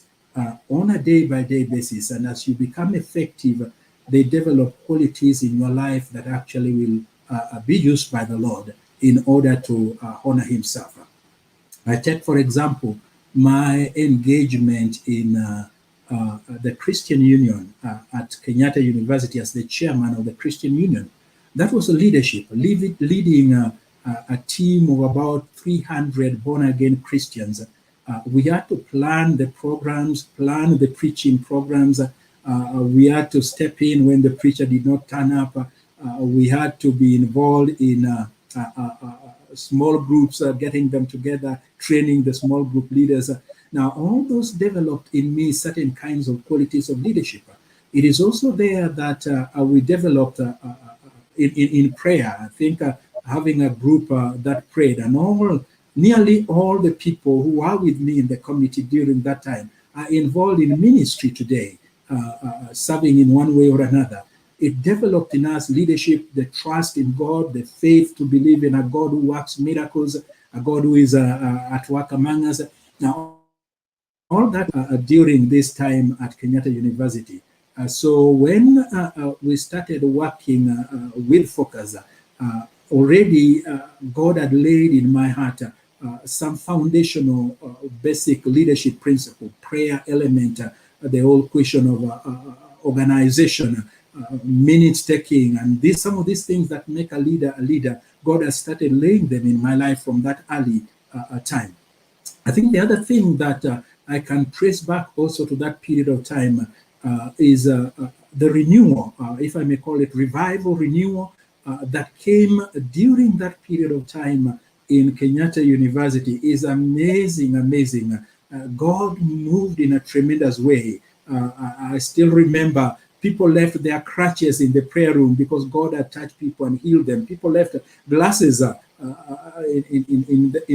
on a day-by-day basis. And as you become effective, they develop qualities in your life that actually will be used by the Lord in order to honor himself. I take, for example, my engagement in the Christian Union at Kenyatta University as the chairman of the Christian Union. That was a leadership, leading a team of about 300 born-again Christians. We had to plan the programs, plan the preaching programs. We had to step in when the preacher did not turn up. We had to be involved in small groups, getting them together, training the small group leaders. Now, all those developed in me certain kinds of qualities of leadership. It is also there that we developed in prayer. I think having a group that prayed, and nearly all the people who are with me in the committee during that time are involved in ministry today, serving in one way or another. It developed in us leadership, the trust in God, the faith to believe in a God who works miracles, a God who is at work among us. Now, all that during this time at Kenyatta University. So when we started working with Focus, already God had laid in my heart some foundational basic leadership principle, prayer element, the whole question of organization, minutes taking, and some of these things that make a leader. God has started laying them in my life from that early time. I think the other thing that I can trace back also to that period of time is the renewal, if I may call it revival, renewal, that came during that period of time in Kenyatta University is amazing, amazing. God moved in a tremendous way. I still remember people left their crutches in the prayer room because God had touched people and healed them. People left glasses in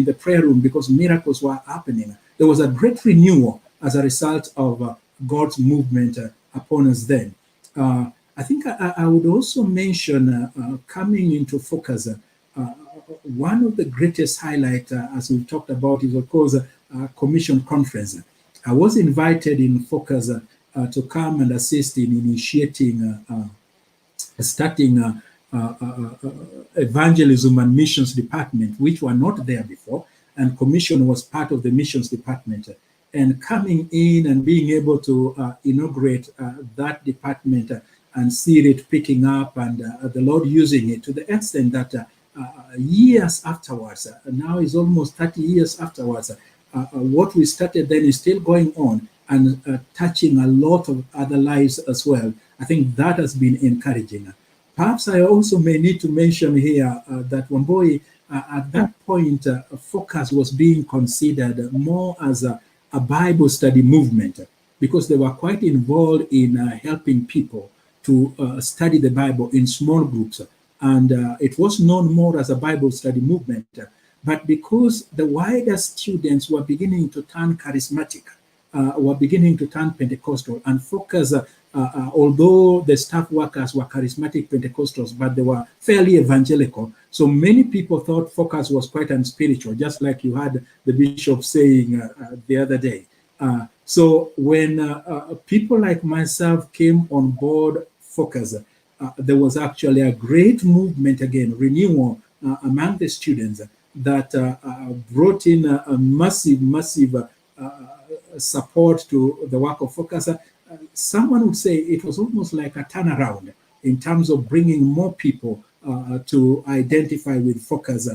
the prayer room because miracles were happening. There was a great renewal as a result of God's movement upon us then. I think I would also mention coming into Focus, one of the greatest highlights, as we've talked about, is of course Commission Conference. I was invited in Focus to come and assist in initiating, starting evangelism and missions department, which were not there before, and Commission was part of the missions department. And coming in and being able to inaugurate that department and see it picking up, and the Lord using it to the extent that years afterwards, now is almost 30 years afterwards, what we started then is still going on and touching a lot of other lives as well. I think that has been encouraging. Perhaps I also may need to mention here that Wamboi, at that point, Focus was being considered more as a Bible study movement, because they were quite involved in helping people to study the Bible in small groups. And it was known more as a Bible study movement. But because the wider students were beginning to turn charismatic, were beginning to turn Pentecostal, and Focus, although the staff workers were charismatic Pentecostals, but they were fairly evangelical. So many people thought Focus was quite unspiritual, just like you had the bishop saying the other day. So when people like myself came on board Focus, there was actually a great movement again, renewal among the students that brought in a massive support to the work of Focus. Someone would say it was almost like a turnaround in terms of bringing more people to identify with Focus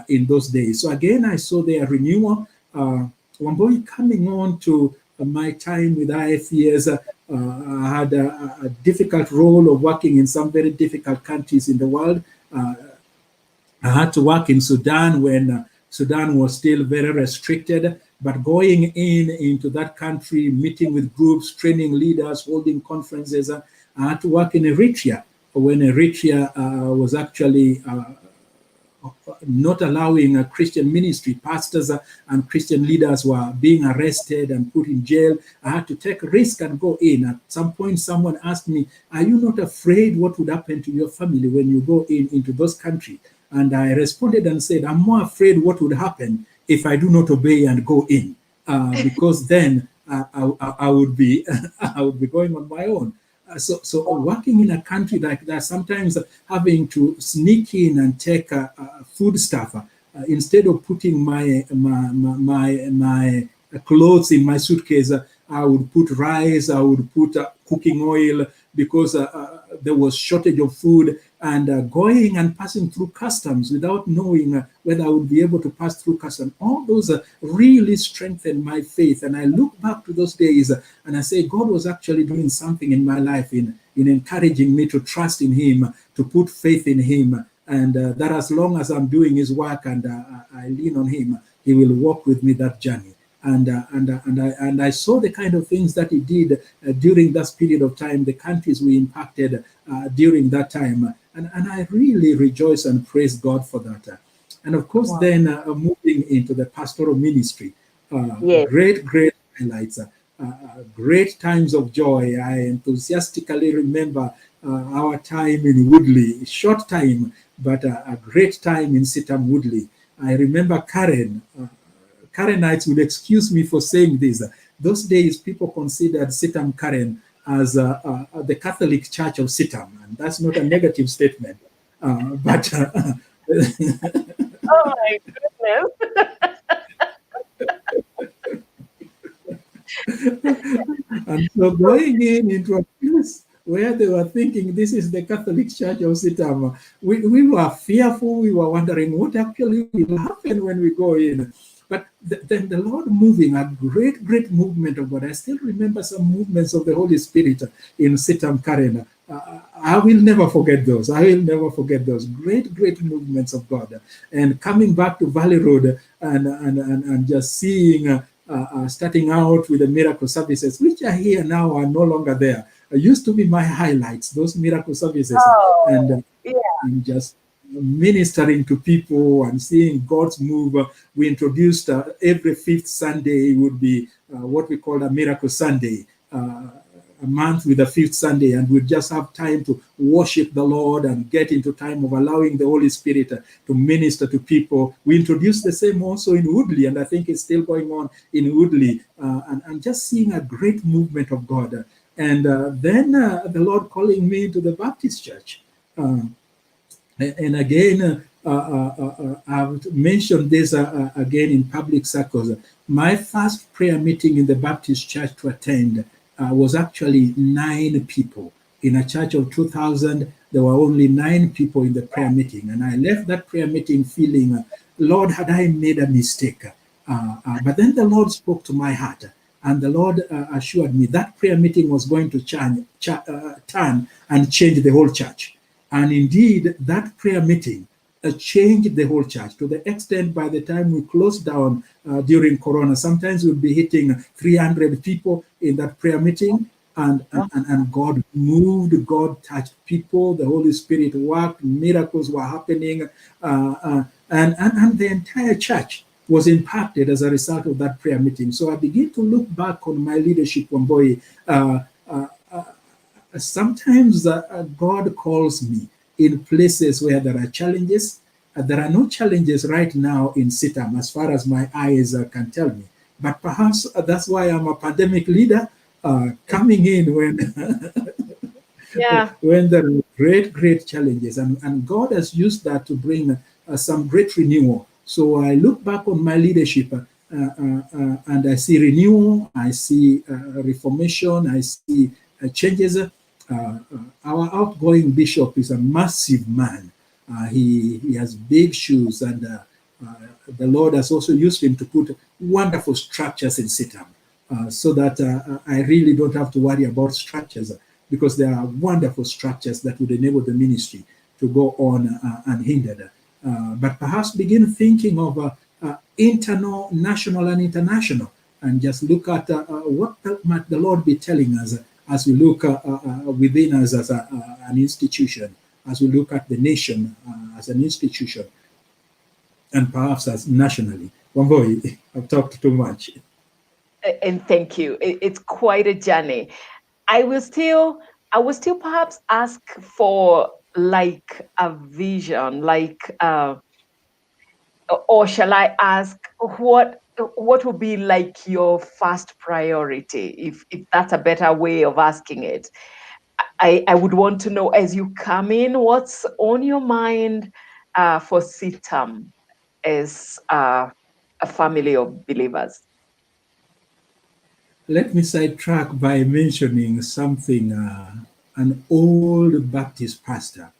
in those days. So again, I saw their renewal. Wamboi, coming on to my time with IFES, I had a difficult role of working in some very difficult countries in the world. I had to work in Sudan when Sudan was still very restricted, but going into that country, meeting with groups, training leaders, holding conferences. I had to work in Eritrea when Eritrea was actually not allowing a Christian ministry. Pastors and Christian leaders were being arrested and put in jail. I had to take a risk and go in. At some point, someone asked me, "Are you not afraid what would happen to your family when you go into those countries?" And I responded and said, "I'm more afraid what would happen if I do not obey and go in, because then I would be I would be going on my own." So working in a country like that, sometimes having to sneak in and take food stuff instead of putting my clothes in my suitcase, I would put rice, I would put cooking oil, because there was shortage of food, and going and passing through customs without knowing whether I would be able to pass through customs. All those really strengthened my faith. And I look back to those days and I say, God was actually doing something in my life in encouraging me to trust in him, to put faith in him. And that as long as I'm doing his work and I lean on him, he will walk with me that journey. And I saw the kind of things that he did during that period of time, the countries we impacted during that time. And I really rejoice and praise God for that. And of course, then moving into the pastoral ministry, great highlights, great times of joy. I enthusiastically remember our time in Woodley, short time, but a great time in CITAM Woodley. I remember Karen. Karenites will excuse me for saying this. Those days, people considered CITAM Karen as the Catholic Church of CITAM, and that's not a negative statement. But oh my goodness! And so going into a place where they were thinking this is the Catholic Church of CITAM, we were fearful. We were wondering what actually will happen when we go in. But then the Lord moving, a great movement of God. I still remember some movements of the Holy Spirit in CITAM Karen. I will never forget those. Great movements of God. And coming back to Valley Road and just seeing, starting out with the miracle services, which are here now, are no longer there. Used to be my highlights, those miracle services. And just ministering to people and seeing God's move. We introduced every fifth Sunday would be what we call a miracle Sunday, a month with a fifth Sunday, and we'd just have time to worship the Lord and get into time of allowing the Holy Spirit to minister to people. We introduced the same also in Woodley, and I think it's still going on in Woodley, and just seeing a great movement of God. And then the Lord calling me to the Baptist church. And again, I've mentioned this again in public circles. My first prayer meeting in the Baptist church to attend was actually 9 people. In a church of 2,000, there were only 9 people in the prayer meeting. And I left that prayer meeting feeling, Lord, had I made a mistake? But then the Lord spoke to my heart. And the Lord assured me that prayer meeting was going to turn and change the whole church. And indeed, that prayer meeting changed the whole church, to the extent by the time we closed down during Corona, sometimes we'd be hitting 300 people in that prayer meeting. And God moved, God touched people, the Holy Spirit worked, miracles were happening, and the entire church was impacted as a result of that prayer meeting. So I begin to look back on my leadership, Wamboi. Sometimes God calls me in places where there are challenges. There are no challenges right now in CITAM as far as my eyes can tell me. But perhaps that's why I'm a pandemic leader, coming in when when there are great challenges. And God has used that to bring some great renewal. So I look back on my leadership and I see renewal, I see reformation, I see changes. Our outgoing bishop is a massive man. He has big shoes, and the Lord has also used him to put wonderful structures in CITAM, so that I really don't have to worry about structures, because there are wonderful structures that would enable the ministry to go on unhindered. But perhaps begin thinking of internal, national, and international, and just look at what might the Lord be telling us as we look within us as an institution, as we look at the nation as an institution. and perhaps as nationally. Wamboi, I've talked too much. And thank you. It's quite a journey. I will still perhaps ask for like a vision, like or shall I ask what would be like your first priority, if that's a better way of asking it. I would want to know, as you come in, what's on your mind for CITAM as a family of believers. Let me sidetrack by mentioning something an old Baptist pastor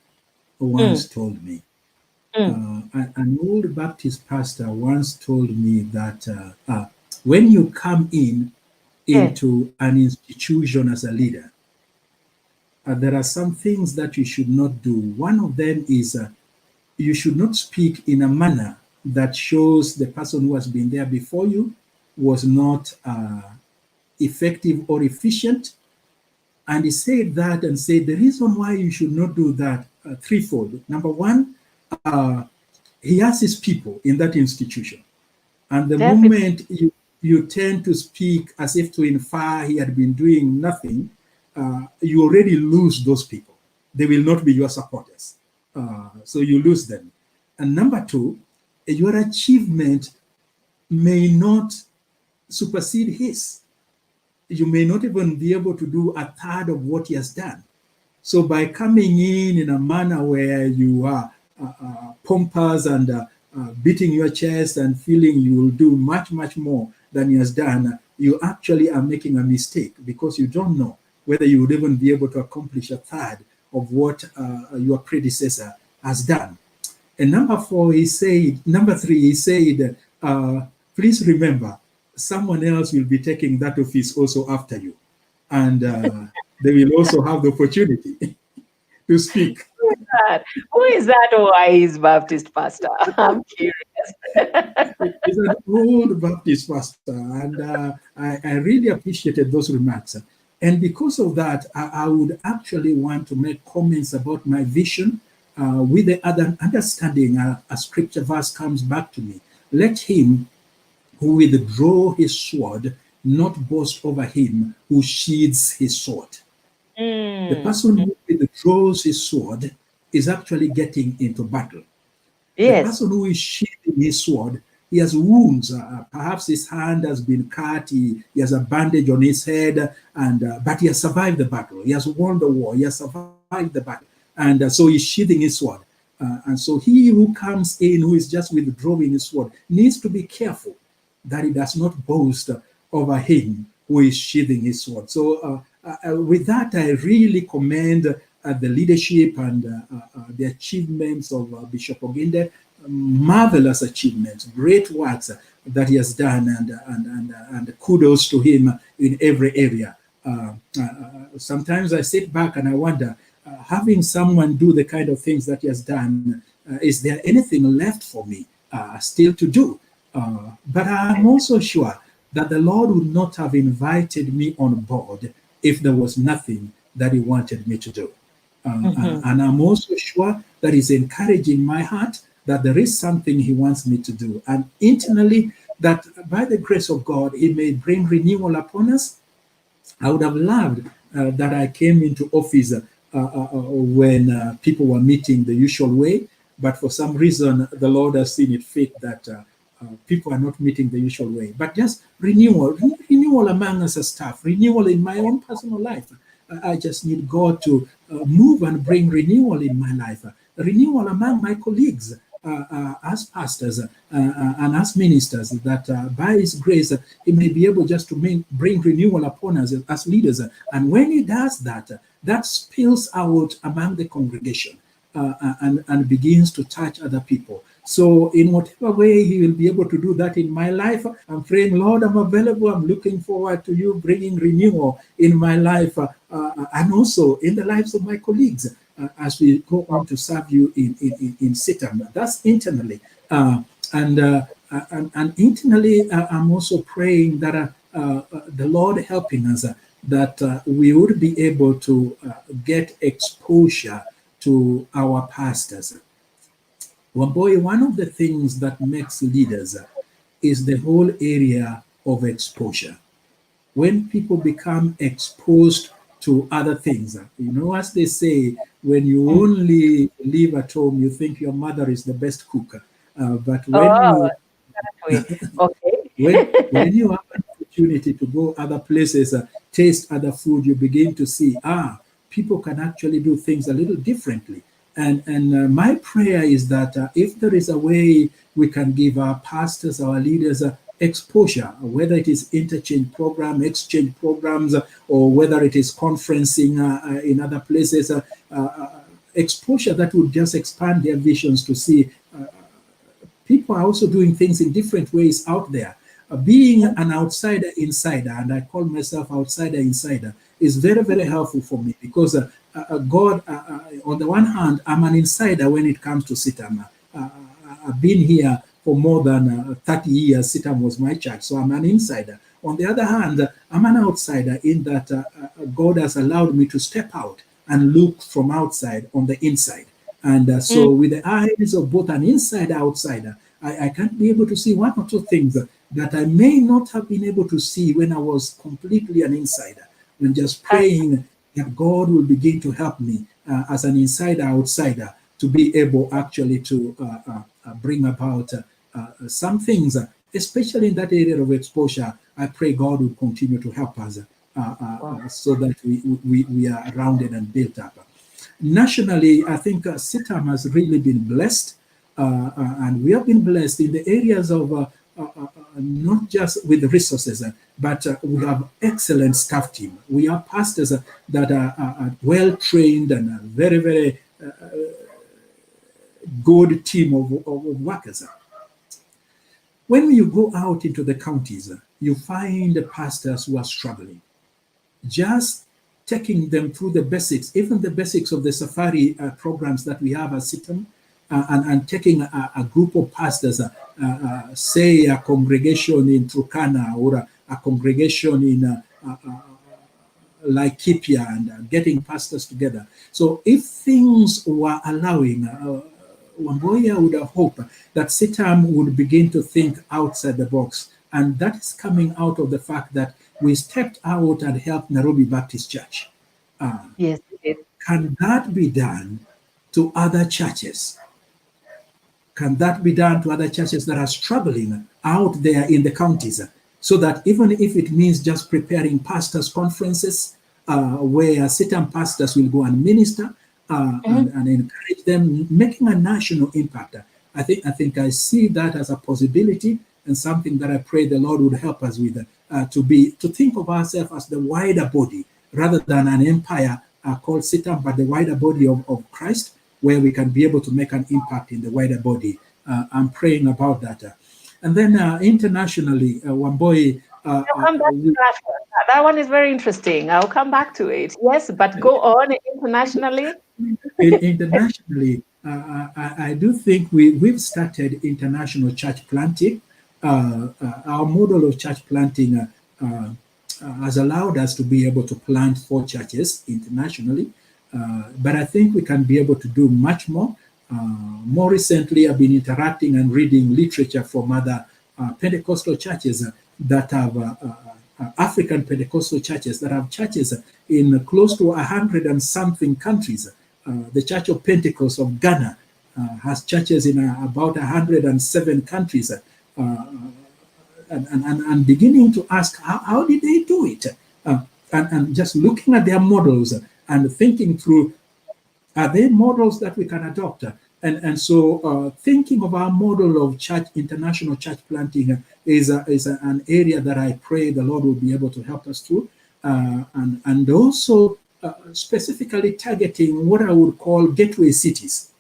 once told me. An old Baptist pastor once told me that when you come into an institution as a leader, there are some things that you should not do. One of them is you should not speak in a manner that shows the person who has been there before you was not effective or efficient. And he said that and said the reason why you should not do that threefold. Number one, he has his people in that institution. And the moment you tend to speak as if to infer he had been doing nothing, you already lose those people. They will not be your supporters. So you lose them. And number two, your achievement may not supersede his. You may not even be able to do a third of what he has done. So by coming in a manner where you are pompous and beating your chest and feeling you will do much, much more than he has done, you actually are making a mistake, because you don't know whether you would even be able to accomplish a third of what your predecessor has done. And number three, he said, please remember, someone else will be taking that office also after you. And they will also have the opportunity to speak. Who is that wise Baptist pastor? I'm curious. He's an old Baptist pastor, and I really appreciated those remarks. And because of that, I would actually want to make comments about my vision with the other understanding. A scripture verse comes back to me. Let him who withdraw his sword not boast over him who sheathes his sword. The person who withdraws his sword is actually getting into battle. Yes. The person who is sheathing his sword, he has wounds. Perhaps his hand has been cut. He has a bandage on his head, but he has survived the battle. He has won the war. He has survived the battle. And so he's sheathing his sword. And so he who comes in, who is just withdrawing his sword, needs to be careful that he does not boast over him who is sheathing his sword. So with that, I really commend the leadership and the achievements of Bishop Oginde. Marvelous achievements, great works that he has done, and kudos to him in every area. Sometimes I sit back and I wonder, having someone do the kind of things that he has done, is there anything left for me still to do? But I'm also sure that the Lord would not have invited me on board if there was nothing that he wanted me to do. And I'm also sure that he's encouraging my heart that there is something he wants me to do. And internally, that by the grace of God, he may bring renewal upon us. I would have loved that I came into office when people were meeting the usual way. But for some reason, the Lord has seen it fit that people are not meeting the usual way. But just renewal among us as staff, renewal in my own personal life. I just need God to move and bring renewal in my life, renewal among my colleagues as pastors and as ministers, that by his grace, he may be able just to bring renewal upon us as leaders. And when he does that, that spills out among the congregation and begins to touch other people. So in whatever way he will be able to do that in my life, I'm praying, Lord, I'm available. I'm looking forward to you bringing renewal in my life and also in the lives of my colleagues as we go on to serve you in CITAM. That's internally. And internally, I'm also praying that the Lord helping us, that we would be able to get exposure to our pastors. Well, boy, one of the things that makes leaders is the whole area of exposure. When people become exposed to other things, as they say, when you only live at home, you think your mother is the best cook. But when Oh, you okay. when you have an opportunity to go other places, taste other food, you begin to see, people can actually do things a little differently. And my prayer is that if there is a way we can give our pastors, our leaders, exposure, whether it is interchange program, exchange programs, or whether it is conferencing in other places, exposure that would just expand their visions to see people are also doing things in different ways out there. Being an outsider insider, and I call myself outsider insider, is very, very helpful for me because God, on the one hand, I'm an insider when it comes to CITAM. I've been here for more than 30 years. CITAM was my church, so I'm an insider. On the other hand, I'm an outsider in that God has allowed me to step out and look from outside on the inside. And so with the eyes of both an insider, outsider, I can be able to see one or two things that I may not have been able to see when I was completely an insider. When just praying that God will begin to help me as an insider, outsider, to be able actually to bring about some things, especially in that area of exposure. I pray God will continue to help us so that we are rounded and built up. Nationally, I think CITAM has really been blessed, and we have been blessed in the areas of not just with the resources, but we have excellent staff team. We have pastors that are well trained and a very, very good team of workers. When you go out into the counties, you find pastors who are struggling. Just taking them through the basics, even the basics of the safari programs that we have at CITAM, and taking a group of pastors, say a congregation in Turkana or a congregation in Laikipia, and getting pastors together. So if things were allowing, Wamboya would have hoped that CITAM would begin to think outside the box. And that is coming out of the fact that we stepped out and helped Nairobi Baptist Church. Yes, it is. Can that be done to other churches? Can that be done to other churches that are struggling out there in the counties? So that even if it means just preparing pastors' conferences where CITAM pastors will go and minister and encourage them, making a national impact. I think I see that as a possibility and something that I pray the Lord would help us with, to think of ourselves as the wider body rather than an empire called CITAM, but the wider body of Christ, where we can be able to make an impact in the wider body. I'm praying about that. And then internationally, Wamboi. I'll come back to that one is very interesting. I'll come back to it. Yes, but go on internationally. Internationally, I do think we've started international church planting. Our model of church planting has allowed us to be able to plant 4 churches internationally. But I think we can be able to do much more. More recently, I've been interacting and reading literature from other Pentecostal churches that have African Pentecostal churches that have churches in close to 100 and something countries. The Church of Pentecost of Ghana has churches in about 107 countries. And beginning to ask, how did they do it? And just looking at their models and thinking through, are they models that we can adopt? And so thinking of our model of church, international church planting is an area that I pray the Lord will be able to help us through. And also specifically targeting what I would call gateway cities.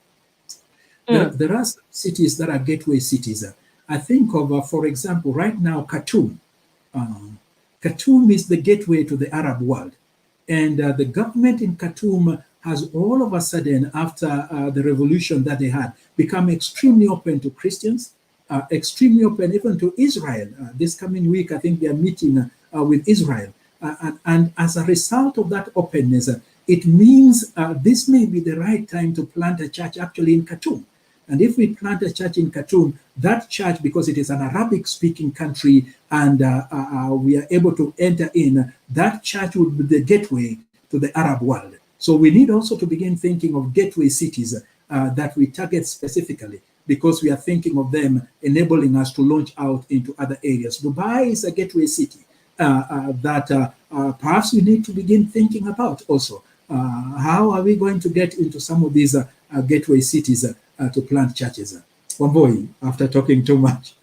There are cities that are gateway cities. I think of, for example, right now, Khartoum. Khartoum is the gateway to the Arab world. And the government in Khartoum has all of a sudden, after the revolution that they had, become extremely open to Christians, extremely open even to Israel. This coming week, I think they are meeting with Israel. And as a result of that openness, it means this may be the right time to plant a church actually in Khartoum. And if we plant a church in Khartoum, that church, because it is an Arabic-speaking country and we are able to enter in, that church will be the gateway to the Arab world. So we need also to begin thinking of gateway cities that we target specifically, because we are thinking of them enabling us to launch out into other areas. Dubai is a gateway city that perhaps we need to begin thinking about also. How are we going to get into some of these gateway cities to plant churches? Wamboi, after talking too much.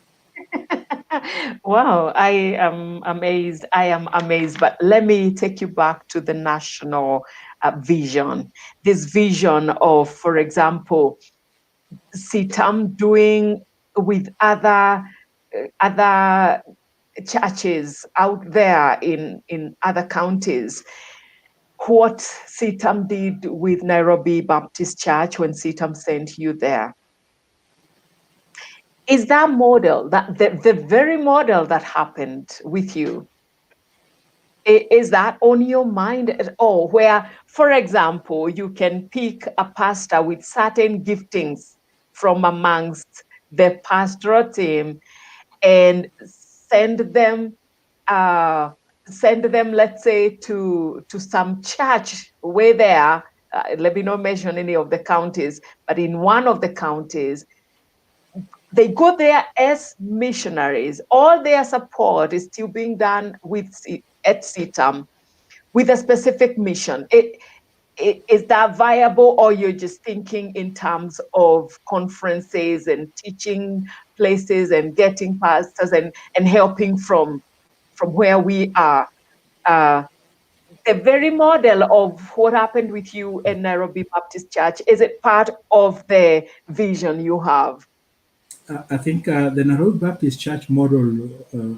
Wow, I am amazed. I am amazed. But let me take you back to the national vision. This vision of, for example, CITAM doing with other churches out there in other counties. What CITAM did with Nairobi Baptist Church when CITAM sent you there. Is that model, that the very model that happened with you, is that on your mind at all? Where, for example, you can pick a pastor with certain giftings from amongst the pastoral team and send them, let's say, to some church way there. Let me not mention any of the counties, but in one of the counties, they go there as missionaries. All their support is still being done at CITAM with a specific mission. Is that viable, or you're just thinking in terms of conferences and teaching places and getting pastors and helping from where we are? The very model of what happened with you in Nairobi Baptist Church, is it part of the vision you have? I think the Nairobi Baptist Church model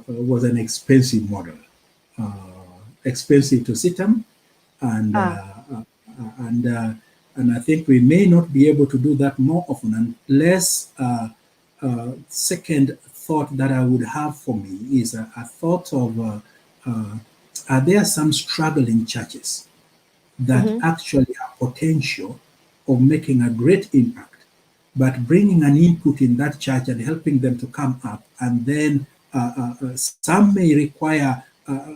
was an expensive model, expensive to CITAM, and I think we may not be able to do that more often unless second thought that I would have for me is a thought of are there some struggling churches that actually have potential of making a great impact, but bringing an input in that church and helping them to come up, and then some may require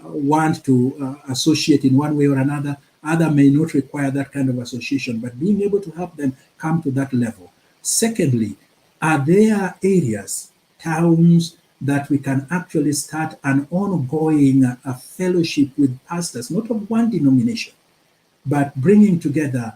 want to associate in one way or another, other may not require that kind of association, but being able to help them come to that level. Secondly, are there areas, towns, that we can actually start an ongoing fellowship with pastors, not of one denomination, but bringing together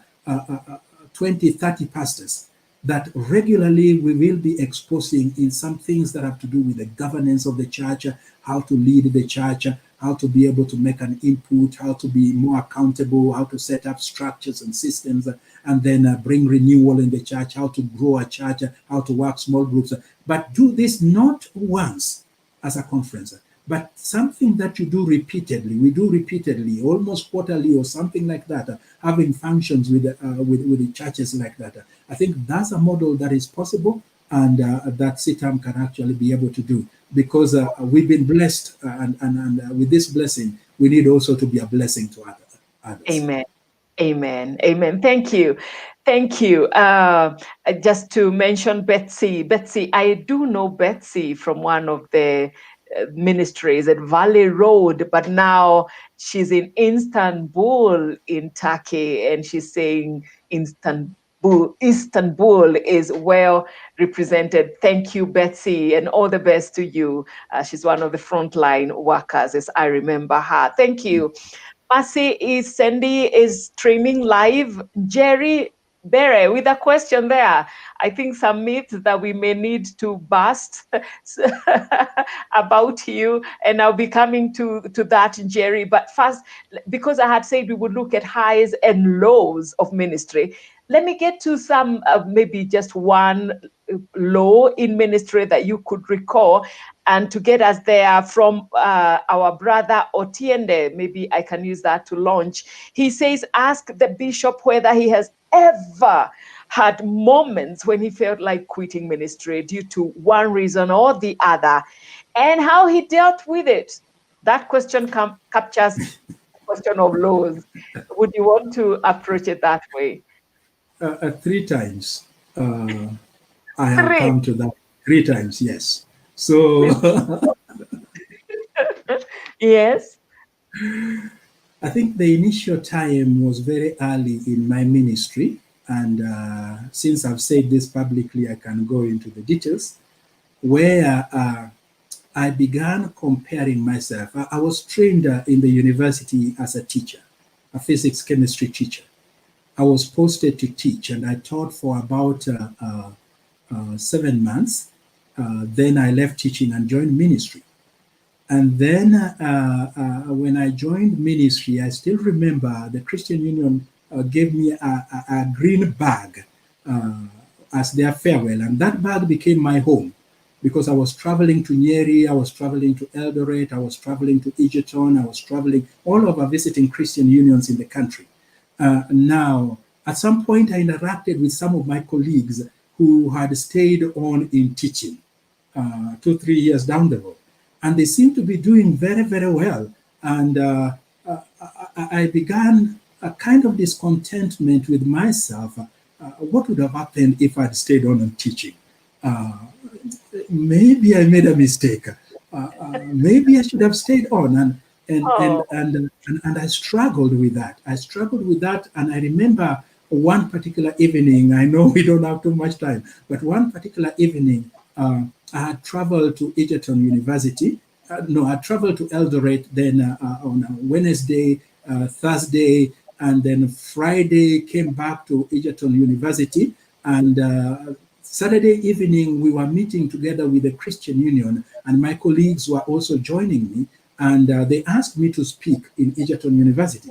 20, 30 pastors that regularly we will be exposing in some things that have to do with the governance of the church, how to lead the church, how to be able to make an input, how to be more accountable, how to set up structures and systems, and then bring renewal in the church, how to grow a church, how to work small groups. But do this not once as a conference, but something that you do repeatedly. We do repeatedly, almost quarterly or something like that, having functions with the churches like that. I think that's a model that is possible, and that CITAM can actually be able to do, because we've been blessed, and with this blessing, we need also to be a blessing to others. Amen. Amen. Amen. Thank you. Thank you. Just to mention Betsy. Betsy, I do know Betsy from one of the ministries at Valley Road, but now she's in Istanbul in Turkey, and she's saying Istanbul is well represented. Thank you, Betsy, and all the best to you. She's one of the frontline workers, as I remember her. Thank you. Sandy is streaming live. Jerry Bere with a question there. I think some myths that we may need to bust about you, and I'll be coming to that, Jerry. But first, because I had said we would look at highs and lows of ministry, let me get to some, maybe just one low in ministry that you could recall, and to get us there from our brother Otiende. Maybe I can use that to launch. He says, ask the bishop whether he has ever had moments when he felt like quitting ministry due to one reason or the other, and how he dealt with it. That question captures the question of lows. Would you want to approach it that way? 3 times. I have Three. come to that 3 times, yes. So Yes. I think the initial time was very early in my ministry. And since I've said this publicly, I can go into the details, where I began comparing myself. I was trained in the university as a teacher, a physics chemistry teacher. I was posted to teach, and I taught for about 7 months. Then I left teaching and joined ministry. And then when I joined ministry, I still remember the Christian Union gave me a green bag as their farewell. And that bag became my home, because I was traveling to Nyeri, I was traveling to Eldoret, I was traveling to Egerton, I was traveling all over visiting Christian unions in the country. Now, at some point, I interacted with some of my colleagues who had stayed on in teaching 2-3 years down the road. And they seemed to be doing very, very well. And I began a kind of discontentment with myself. What would have happened if I'd stayed on and teaching? Maybe I made a mistake. Maybe I should have stayed on. And I struggled with that. And I remember one particular evening, I know we don't have too much time, but one particular evening, I had traveled to Egerton University. I traveled to Eldoret then on Wednesday, Thursday, and then Friday came back to Egerton University. And Saturday evening, we were meeting together with the Christian Union, and my colleagues were also joining me. And they asked me to speak in Egerton University.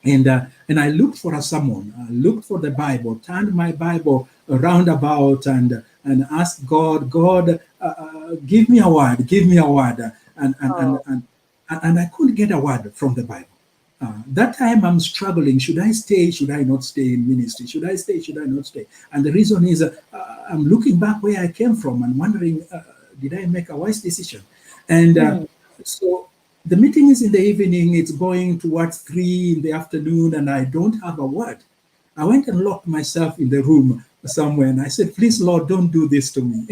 And I looked for a sermon, looked for the Bible, turned my Bible around about and asked God, give me a word. And I couldn't get a word from the Bible. That time I'm struggling. Should I stay? Should I not stay in ministry? Should I stay? Should I not stay? And the reason is I'm looking back where I came from and wondering, did I make a wise decision? And so the meeting is in the evening. It's going towards 3 in the afternoon, and I don't have a word. I went and locked myself in the room somewhere, and I said, please, Lord, don't do this to me.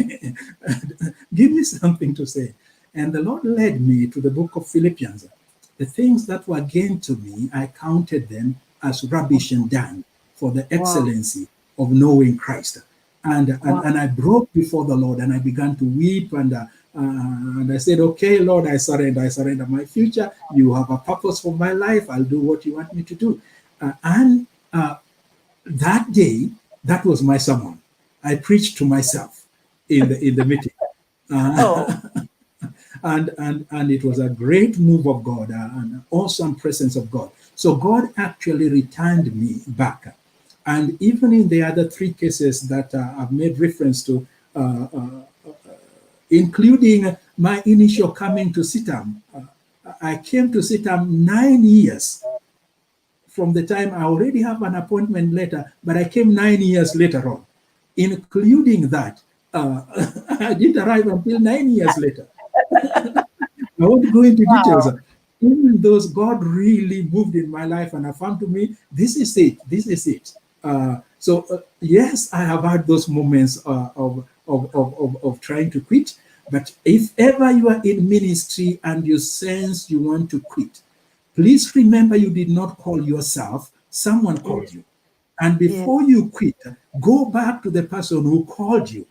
Give me something to say. And the Lord led me to the book of Philippians. The things that were gained to me, I counted them as rubbish and dung for the excellency of knowing Christ. And I broke before the Lord, and I began to weep, and I said, okay, Lord, I surrender my future. You have a purpose for my life. I'll do what you want me to do. That day, that was my sermon. I preached to myself in the meeting. And it was a great move of God, an awesome presence of God. So God actually returned me back. And even in the other 3 cases that I've made reference to, including my initial coming to CITAM, I came to CITAM 9 years from the time I already have an appointment letter, but I came 9 years later on, including that. I didn't arrive until 9 years later. I won't go into details. Even those, God really moved in my life and affirmed to me, this is it. So yes, I have had those moments of trying to quit. But if ever you are in ministry and you sense you want to quit, please remember you did not call yourself, someone called you. And before you quit, go back to the person who called you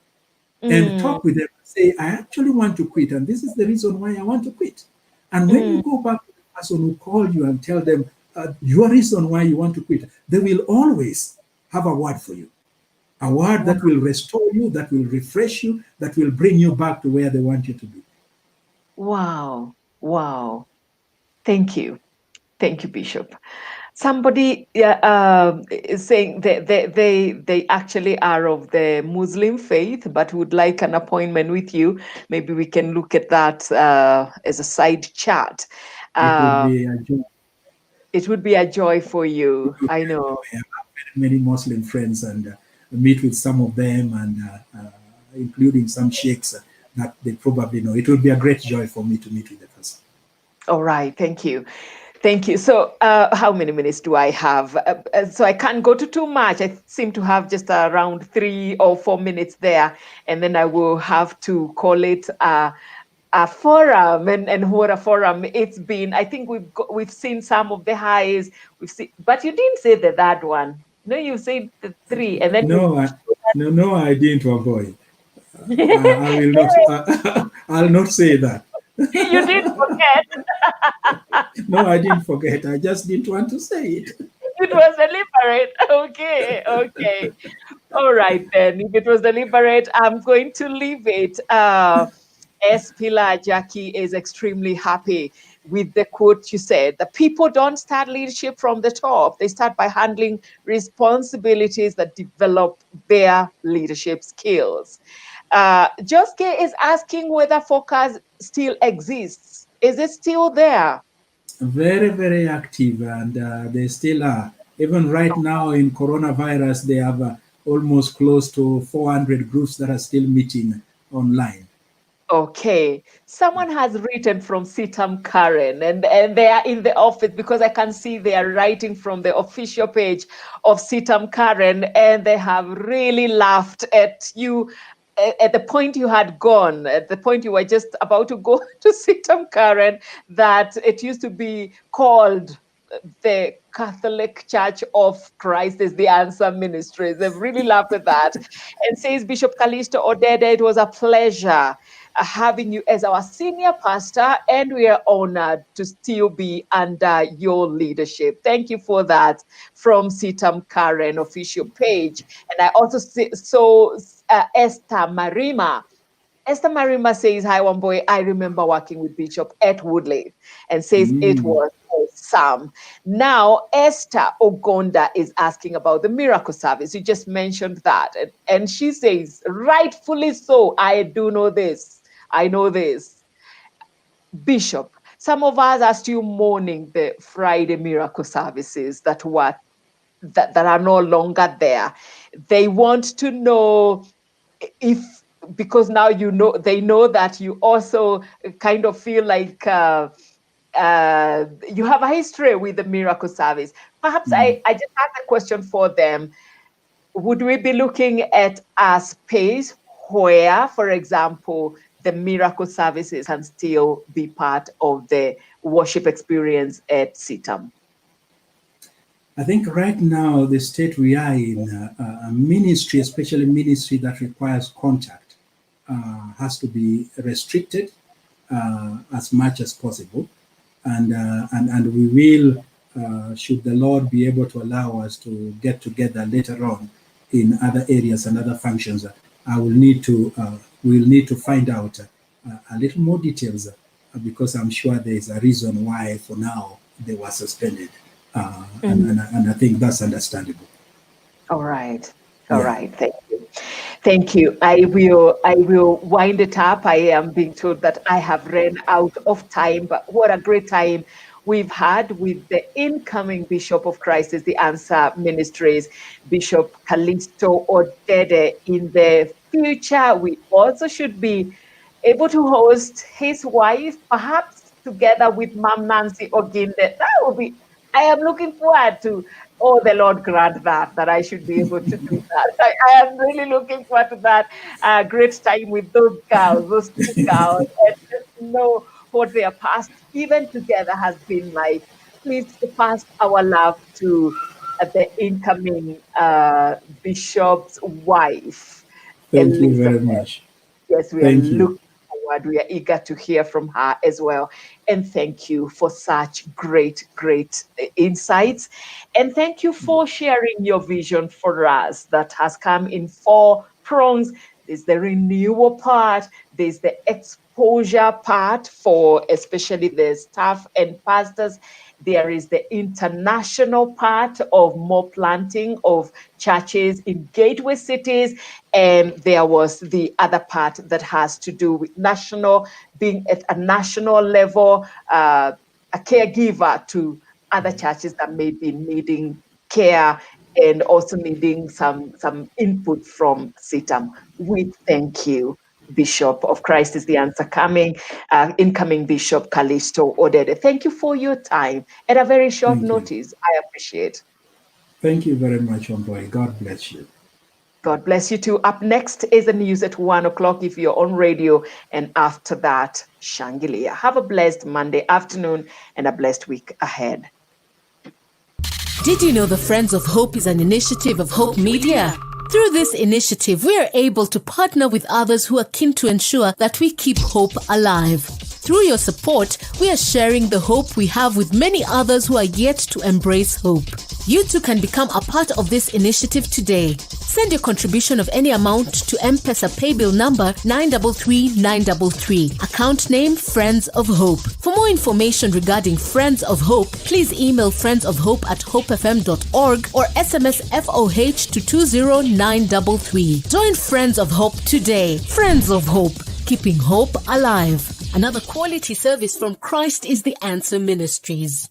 and talk with them and say, I actually want to quit, and this is the reason why I want to quit. And when you go back to the person who called you and tell them your reason why you want to quit, they will always have a word for you. A word that will restore you, that will refresh you, that will bring you back to where they want you to be. Wow. Thank you, Bishop. Somebody is saying that they actually are of the Muslim faith, but would like an appointment with you. Maybe we can look at that as a side chat. It would be a joy. It would be a joy for you. I know. I have many Muslim friends and meet with some of them, and including some sheikhs that they probably know. It would be a great joy for me to meet with the person. All right, thank you. Thank you. So how many minutes do I have? So I can't go to too much. I seem to have just around 3 or 4 minutes there. And then I will have to call it a forum. And what a forum it's been. I think we've seen some of the highs. We've seen, but you didn't say the third one. No, you said the 3. And then No, I didn't avoid. I will not. I'll not say that. you did forget. No, I didn't forget. I just didn't want to say it. It was deliberate. Okay. All right, then. If it was deliberate, I'm going to leave it. Pilar Jackie is extremely happy with the quote you said. The people don't start leadership from the top. They start by handling responsibilities that develop their leadership skills. Joske is asking whether focus still exists. Is it still there? Very, very active, and they still are. Even right now in coronavirus, they have almost close to 400 groups that are still meeting online. Okay, someone has written from CITAM Karen, and they are in the office because I can see they are writing from the official page of CITAM Karen, and they have really laughed at you at the point you had gone, at the point you were just about to go to CITAM Karen, that it used to be called the Catholic Church of Christ is the Answer Ministries. They've really laughed at that. And says Bishop Calisto Odede, it was a pleasure having you as our senior pastor, and we are honored to still be under your leadership. Thank you for that from CITAM Karen official page. And I also saw Esther Marima. Esther Marima says, hi, one boy, I remember working with Bishop at Woodley, and says it was awesome. Now, Esther Ogonda is asking about the miracle service. You just mentioned that. And she says, rightfully so, I do know this. I know this. Bishop, some of us are still mourning the Friday miracle services that are no longer there. They want to know if, because now they know that you also kind of feel like you have a history with the miracle service. Perhaps I just have a question for them. Would we be looking at a space where, for example, the miracle services can still be part of the worship experience at CITAM? I think right now, the state we are in, a ministry, especially ministry that requires contact, has to be restricted as much as possible. And we will, should the Lord be able to allow us to get together later on in other areas and other functions, we'll need to find out a little more details because I'm sure there is a reason why for now they were suspended. And I think that's understandable. All right. All right. Thank you. Thank you. I will wind it up. I am being told that I have ran out of time, but what a great time we've had with the incoming Bishop of Christ is the Answer Ministries, Bishop Calisto Odede. In the future, we also should be able to host his wife, perhaps together with Mom Nancy Oginde. That would be, I am looking forward to, oh, the Lord grant that I should be able to do that. I am really looking forward to that great time with those two girls, and just know what their past, even together, has been like. Please pass our love to the incoming bishop's wife. Thank Elizabeth. you very much. Yes, we are looking forward. We are eager to hear from her as well. And thank you for such great insights. And thank you for sharing your vision for us that has come in 4 prongs. There's the renewal part, there's the exposure part for especially the staff and pastors. There is the international part of more planting of churches in gateway cities. And there was the other part that has to do with national, being at a national level, a caregiver to other churches that may be needing care and also needing some input from CITAM. We thank you Bishop of Christ is the Answer incoming Bishop Calisto Odede. Thank you for your time at a very short notice. I appreciate. Thank you very much, Wamboy. God bless you. God bless you too. Up next is the news at 1 o'clock if you're on radio, and after that, Shangilia. Have a blessed Monday afternoon and a blessed week ahead. Did you know the Friends of Hope is an initiative of Hope Media? Through this initiative, we are able to partner with others who are keen to ensure that we keep hope alive. Through your support, we are sharing the hope we have with many others who are yet to embrace hope. You too can become a part of this initiative today. Send your contribution of any amount to M-Pesa paybill number 933933. Account name Friends of Hope. For more information regarding Friends of Hope, please email friendsofhope@hopefm.org or SMS FOH to 20933. Join Friends of Hope today. Friends of Hope, keeping hope alive. Another quality service from Christ is the Answer Ministries.